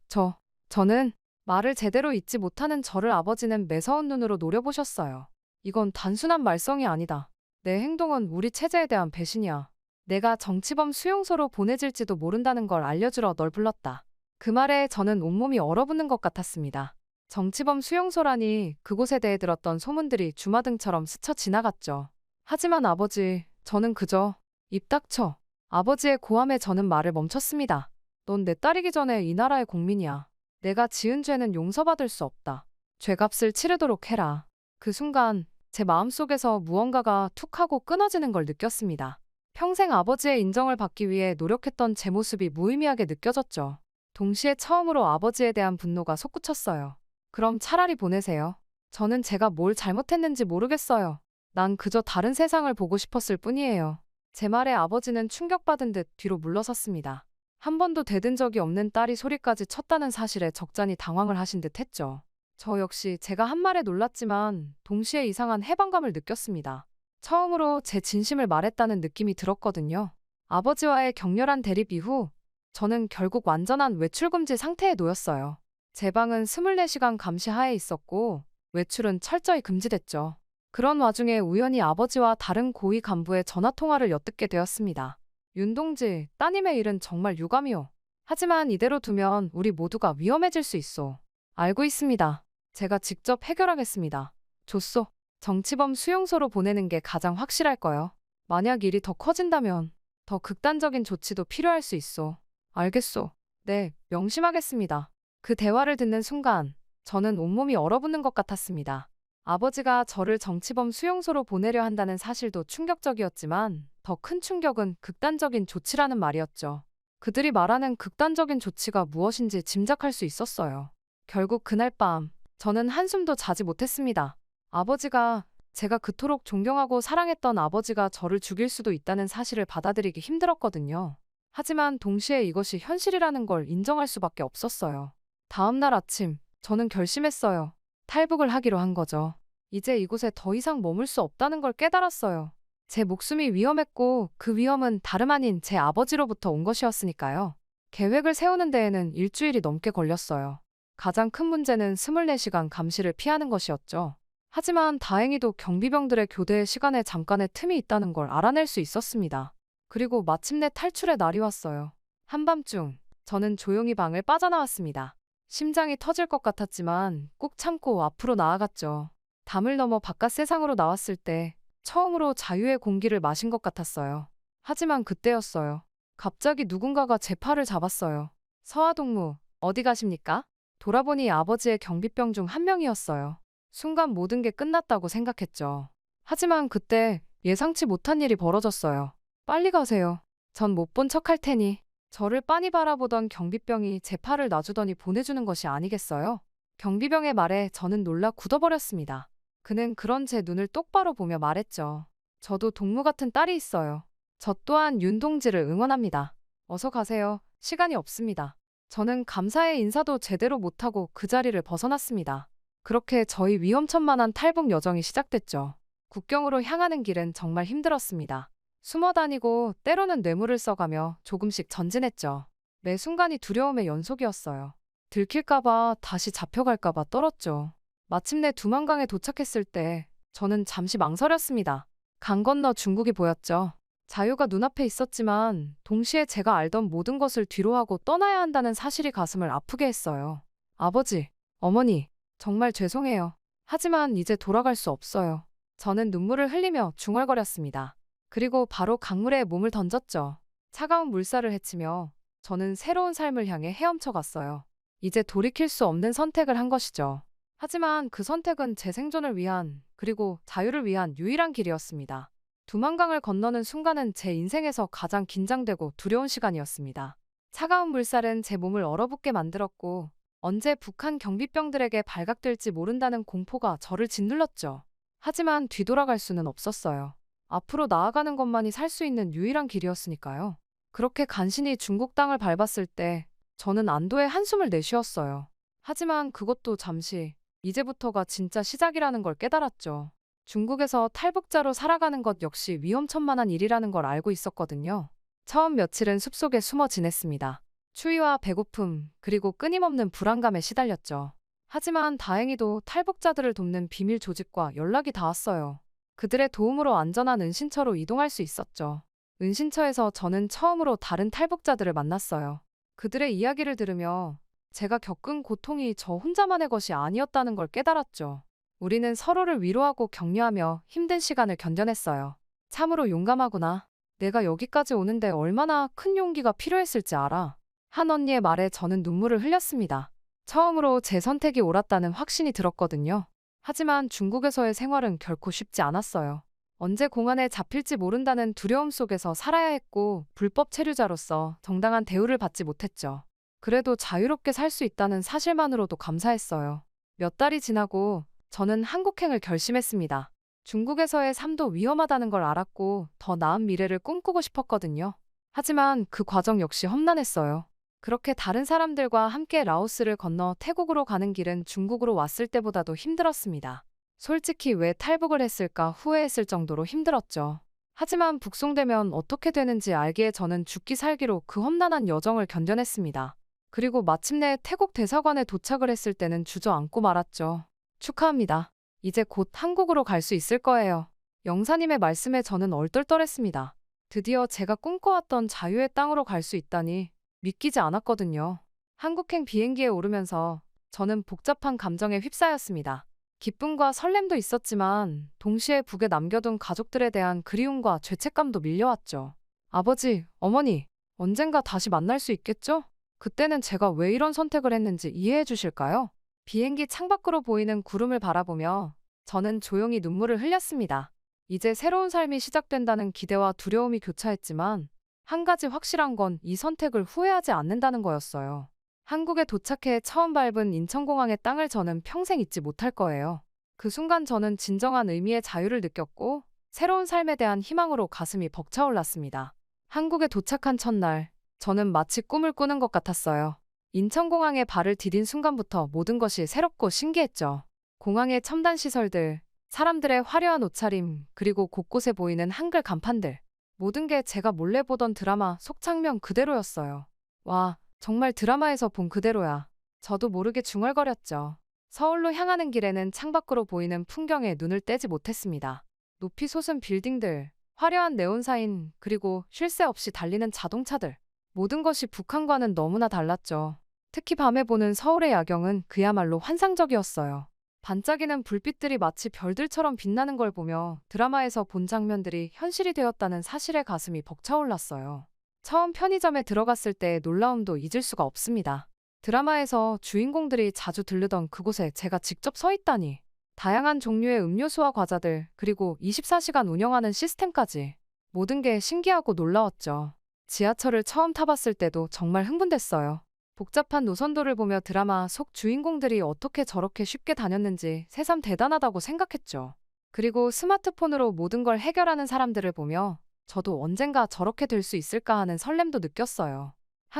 저는 말을 제대로 잇지 못하는 저를 아버지는 매서운 눈으로 노려보셨어요. 이건 단순한 말썽이 아니다. 내 행동은 우리 체제에 대한 배신이야. 내가 정치범 수용소로 보내질지도 모른다는 걸 알려주러 널 불렀다. 그 말에 저는 온몸이 얼어붙는 것 같았습니다. 정치범 수용소라니 그곳에 대해 들었던 소문들이 주마등처럼 스쳐 지나갔죠. 하지만 아버지, 저는 그저 입 닥쳐. 아버지의 고함에 저는 말을 멈췄습니다. 넌 내 딸이기 전에 이 나라의 국민이야. 내가 지은 죄는 용서받을 수 없다. 죄값을 치르도록 해라. 그 순간 제 마음속에서 무언가가 툭 하고 끊어지는 걸 느꼈습니다. 평생 아버지의 인정을 받기 위해 노력했던 제 모습이 무의미하게 느껴졌죠. 동시에 처음으로 아버지에 대한 분노가 솟구쳤어요. 그럼 차라리 보내세요. 저는 제가 뭘 잘못했는지 모르겠어요. 난 그저 다른 세상을 보고 싶었을 뿐이에요. 제 말에 아버지는 충격받은 듯 뒤로 물러섰습니다. 한 번도 대든 적이 없는 딸이 소리까지 쳤다는 사실에 적잖이 당황을 하신 듯 했죠. 저 역시 제가 한 말에 놀랐지만 동시에 이상한 해방감을 느꼈습니다. 처음으로 제 진심을 말했다는 느낌이 들었거든요. 아버지와의 격렬한 대립 이후 저는 결국 완전한 외출금지 상태에 놓였어요. 제 방은 24시간 감시하에 있었고 외출은 철저히 금지됐죠. 그런 와중에 우연히 아버지와 다른 고위 간부의 전화통화를 엿듣게 되었습니다. 윤 동지, 따님의 일은 정말 유감이오. 하지만 이대로 두면 우리 모두가 위험해질 수 있어. 알고 있습니다. 제가 직접 해결하겠습니다. 좋소. 정치범 수용소로 보내는 게 가장 확실할 거요. 만약 일이 더 커진다면 더 극단적인 조치도 필요할 수 있어. 알겠소. 네, 명심하겠습니다. 그 대화를 듣는 순간 저는 온몸이 얼어붙는 것 같았습니다. 아버지가 저를 정치범 수용소로 보내려 한다는 사실도 충격적이었지만 더 큰 충격은 극단적인 조치라는 말이었죠. 그들이 말하는 극단적인 조치가 무엇인지 짐작할 수 있었어요. 결국 그날 밤 저는 한숨도 자지 못했습니다. 아버지가 제가 그토록 존경하고 사랑했던 아버지가 저를 죽일 수도 있다는 사실을 받아들이기 힘들었거든요. 하지만 동시에 이것이 현실이라는 걸 인정할 수밖에 없었어요. 다음 날 아침 저는 결심했어요. 탈북을 하기로 한 거죠. 이제 이곳에 더 이상 머물 수 없다는 걸 깨달았어요. 제 목숨이 위험했고 그 위험은 다름 아닌 제 아버지로부터 온 것이었으니까요. 계획을 세우는 데에는 일주일이 넘게 걸렸어요. 가장 큰 문제는 24시간 감시를 피하는 것이었죠. 하지만 다행히도 경비병들의 교대 시간에 잠깐의 틈이 있다는 걸 알아낼 수 있었습니다. 그리고 마침내 탈출의 날이 왔어요. 한밤중 저는 조용히 방을 빠져나왔습니다. 심장이 터질 것 같았지만 꾹 참고 앞으로 나아갔죠. 담을 넘어 바깥 세상으로 나왔을 때 처음으로 자유의 공기를 마신 것 같았어요. 하지만 그때였어요. 갑자기 누군가가 제 팔을 잡았어요. 서하동무, 어디 가십니까? 돌아보니 아버지의 경비병 중 한 명이었어요. 순간 모든 게 끝났다고 생각했죠. 하지만 그때 예상치 못한 일이 벌어졌어요. 빨리 가세요. 전 못 본 척할 테니. 저를 빤히 바라보던 경비병이 제 팔을 놔주더니 보내주는 것이 아니겠어요? 경비병의 말에 저는 놀라 굳어버렸습니다. 그는 그런 제 눈을 똑바로 보며 말했죠. 저도 동무 같은 딸이 있어요. 저 또한 윤 동지를 응원합니다. 어서 가세요. 시간이 없습니다. 저는 감사의 인사도 제대로 못하고 그 자리를 벗어났습니다. 그렇게 저희 위험천만한 탈북 여정이 시작됐죠. 국경으로 향하는 길은 정말 힘들었습니다. 숨어 다니고 때로는 뇌물을 써가며 조금씩 전진했죠. 매 순간이 두려움의 연속이었어요. 들킬까봐 다시 잡혀갈까봐 떨었죠. 마침내 두만강에 도착했을 때 저는 잠시 망설였습니다. 강 건너 중국이 보였죠. 자유가 눈앞에 있었지만 동시에 제가 알던 모든 것을 뒤로하고 떠나야 한다는 사실이 가슴을 아프게 했어요. 아버지, 어머니, 정말 죄송해요. 하지만 이제 돌아갈 수 없어요. 저는 눈물을 흘리며 중얼거렸습니다. 그리고 바로 강물에 몸을 던졌죠. 차가운 물살을 헤치며 저는 새로운 삶을 향해 헤엄쳐 갔어요. 이제 돌이킬 수 없는 선택을 한 것이죠. 하지만 그 선택은 제 생존을 위한, 그리고 자유를 위한 유일한 길이었습니다. 두만강을 건너는 순간은 제 인생에서 가장 긴장되고 두려운 시간이었습니다. 차가운 물살은 제 몸을 얼어붙게 만들었고 언제 북한 경비병들에게 발각될지 모른다는 공포가 저를 짓눌렀죠. 하지만 뒤돌아갈 수는 없었어요. 앞으로 나아가는 것만이 살 수 있는 유일한 길이었으니까요. 그렇게 간신히 중국 땅을 밟았을 때 저는 안도의 한숨을 내쉬었어요. 하지만 그것도 잠시, 이제부터가 진짜 시작이라는 걸 깨달았죠. 중국에서 탈북자로 살아가는 것 역시 위험천만한 일이라는 걸 알고 있었거든요. 처음 며칠은 숲속에 숨어 지냈습니다. 추위와 배고픔, 그리고 끊임없는 불안감에 시달렸죠. 하지만 다행히도 탈북자들을 돕는 비밀 조직과 연락이 닿았어요. 그들의 도움으로 안전한 은신처로 이동할 수 있었죠. 은신처에서 저는 처음으로 다른 탈북자들을 만났어요. 그들의 이야기를 들으며 제가 겪은 고통이 저 혼자만의 것이 아니었다는 걸 깨달았죠. 우리는 서로를 위로하고 격려하며 힘든 시간을 견뎌냈어요. 참으로 용감하구나. 내가 여기까지 오는데 얼마나 큰 용기가 필요했을지 알아. 한 언니의 말에 저는 눈물을 흘렸습니다. 처음으로 제 선택이 옳았다는 확신이 들었거든요. 하지만 중국에서의 생활은 결코 쉽지 않았어요. 언제 공안에 잡힐지 모른다는 두려움 속에서 살아야 했고 불법 체류자로서 정당한 대우를 받지 못했죠. 그래도 자유롭게 살 수 있다는 사실만으로도 감사했어요. 몇 달이 지나고 저는 한국행을 결심했습니다. 중국에서의 삶도 위험하다는 걸 알았고 더 나은 미래를 꿈꾸고 싶었거든요. 하지만 그 과정 역시 험난했어요. 그렇게 다른 사람들과 함께 라오스를 건너 태국으로 가는 길은 중국으로 왔을 때보다도 힘들었습니다. 솔직히 왜 탈북을 했을까 후회했을 정도로 힘들었죠. 하지만 북송되면 어떻게 되는지 알기에 저는 죽기 살기로 그 험난한 여정을 견뎌냈습니다. 그리고 마침내 태국 대사관에 도착을 했을 때는 주저앉고 말았죠. 축하합니다. 이제 곧 한국으로 갈 수 있을 거예요. 영사님의 말씀에 저는 얼떨떨했습니다. 드디어 제가 꿈꿔왔던 자유의 땅으로 갈 수 있다니 믿기지 않았거든요. 한국행 비행기에 오르면서 저는 복잡한 감정에 휩싸였습니다. 기쁨과 설렘도 있었지만 동시에 북에 남겨둔 가족들에 대한 그리움과 죄책감도 밀려왔죠. 아버지, 어머니, 언젠가 다시 만날 수 있겠죠? 그때는 제가 왜 이런 선택을 했는지 이해해 주실까요? 비행기 창밖으로 보이는 구름을 바라보며 저는 조용히 눈물을 흘렸습니다. 이제 새로운 삶이 시작된다는 기대와 두려움이 교차했지만 한 가지 확실한 건 이 선택을 후회하지 않는다는 거였어요. 한국에 도착해 처음 밟은 인천공항의 땅을 저는 평생 잊지 못할 거예요. 그 순간 저는 진정한 의미의 자유를 느꼈고 새로운 삶에 대한 희망으로 가슴이 벅차올랐습니다. 한국에 도착한 첫날, 저는 마치 꿈을 꾸는 것 같았어요. 인천공항에 발을 디딘 순간부터 모든 것이 새롭고 신기했죠. 공항의 첨단 시설들, 사람들의 화려한 옷차림, 그리고 곳곳에 보이는 한글 간판들. 모든 게 제가 몰래 보던 드라마 속 장면 그대로였어요. 와, 정말 드라마에서 본 그대로야. 저도 모르게 중얼거렸죠. 서울로 향하는 길에는 창밖으로 보이는 풍경에 눈을 떼지 못했습니다. 높이 솟은 빌딩들, 화려한 네온사인, 그리고 쉴 새 없이 달리는 자동차들. 모든 것이 북한과는 너무나 달랐죠. 특히 밤에 보는 서울의 야경은 그야말로 환상적이었어요. 반짝이는 불빛들이 마치 별들처럼 빛나는 걸 보며 드라마에서 본 장면들이 현실이 되었다는 사실에 가슴이 벅차올랐어요. 처음 편의점에 들어갔을 때의 놀라움도 잊을 수가 없습니다. 드라마에서 주인공들이 자주 들르던 그곳에 제가 직접 서 있다니. 다양한 종류의 음료수와 과자들, 그리고 24시간 운영하는 시스템까지. 모든 게 신기하고 놀라웠죠. 지하철을 처음 타봤을 때도 정말 흥분됐어요. 복잡한 노선도를 보며 드라마 속 주인공들이 어떻게 저렇게 쉽게 다녔는지 새삼 대단하다고 생각했죠. 그리고 스마트폰으로 모든 걸 해결하는 사람들을 보며 저도 언젠가 저렇게 될 수 있을까 하는 설렘도 느꼈어요.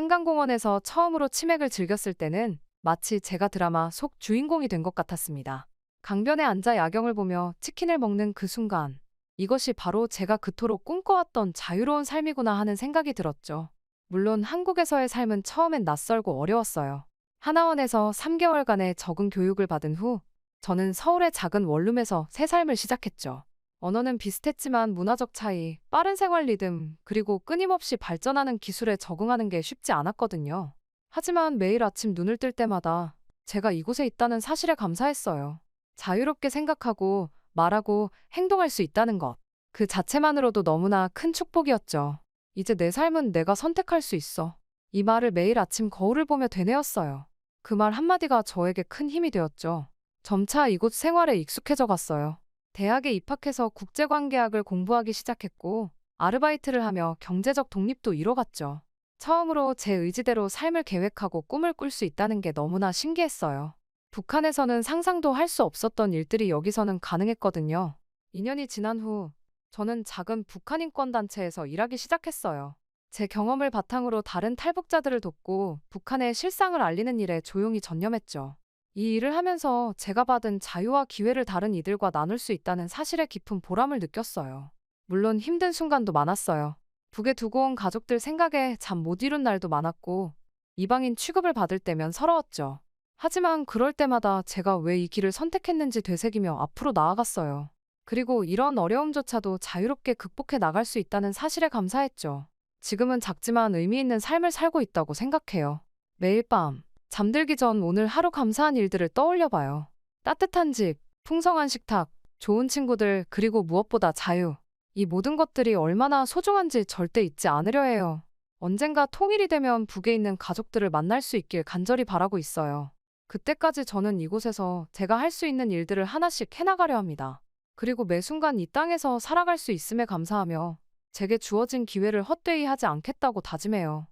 한강공원에서 처음으로 치맥을 즐겼을 때는 마치 제가 드라마 속 주인공이 된 것 같았습니다. 강변에 앉아 야경을 보며 치킨을 먹는 그 순간, 이것이 바로 제가 그토록 꿈꿔왔던 자유로운 삶이구나 하는 생각이 들었죠. 물론 한국에서의 삶은 처음엔 낯설고 어려웠어요. 하나원에서 3개월간의 적응 교육을 받은 후 저는 서울의 작은 원룸에서 새 삶을 시작했죠. 언어는 비슷했지만 문화적 차이, 빠른 생활 리듬, 그리고 끊임없이 발전하는 기술에 적응하는 게 쉽지 않았거든요. 하지만 매일 아침 눈을 뜰 때마다 제가 이곳에 있다는 사실에 감사했어요. 자유롭게 생각하고 말하고 행동할 수 있다는 것. 그 자체만으로도 너무나 큰 축복이었죠. 이제 내 삶은 내가 선택할 수 있어. 이 말을 매일 아침 거울을 보며 되뇌었어요. 그 말 한마디가 저에게 큰 힘이 되었죠. 점차 이곳 생활에 익숙해져 갔어요. 대학에 입학해서 국제관계학을 공부하기 시작했고 아르바이트를 하며 경제적 독립도 이뤄갔죠. 처음으로 제 의지대로 삶을 계획하고 꿈을 꿀 수 있다는 게 너무나 신기했어요. 북한에서는 상상도 할 수 없었던 일들이 여기서는 가능했거든요. 2년이 지난 후 저는 작은 북한 인권단체에서 일하기 시작했어요. 제 경험을 바탕으로 다른 탈북자들을 돕고 북한의 실상을 알리는 일에 조용히 전념했죠. 이 일을 하면서 제가 받은 자유와 기회를 다른 이들과 나눌 수 있다는 사실에 깊은 보람을 느꼈어요. 물론 힘든 순간도 많았어요. 북에 두고 온 가족들 생각에 잠 못 이룬 날도 많았고, 이방인 취급을 받을 때면 서러웠죠. 하지만 그럴 때마다 제가 왜 이 길을 선택했는지 되새기며 앞으로 나아갔어요. 그리고 이런 어려움조차도 자유롭게 극복해 나갈 수 있다는 사실에 감사했죠. 지금은 작지만 의미 있는 삶을 살고 있다고 생각해요. 매일 밤, 잠들기 전 오늘 하루 감사한 일들을 떠올려 봐요. 따뜻한 집, 풍성한 식탁, 좋은 친구들, 그리고 무엇보다 자유. 이 모든 것들이 얼마나 소중한지 절대 잊지 않으려 해요. 언젠가 통일이 되면 북에 있는 가족들을 만날 수 있길 간절히 바라고 있어요. 그때까지 저는 이곳에서 제가 할 수 있는 일들을 하나씩 해나가려 합니다. 그리고 매 순간 이 땅에서 살아갈 수 있음에 감사하며 제게 주어진 기회를 헛되이 하지 않겠다고 다짐해요.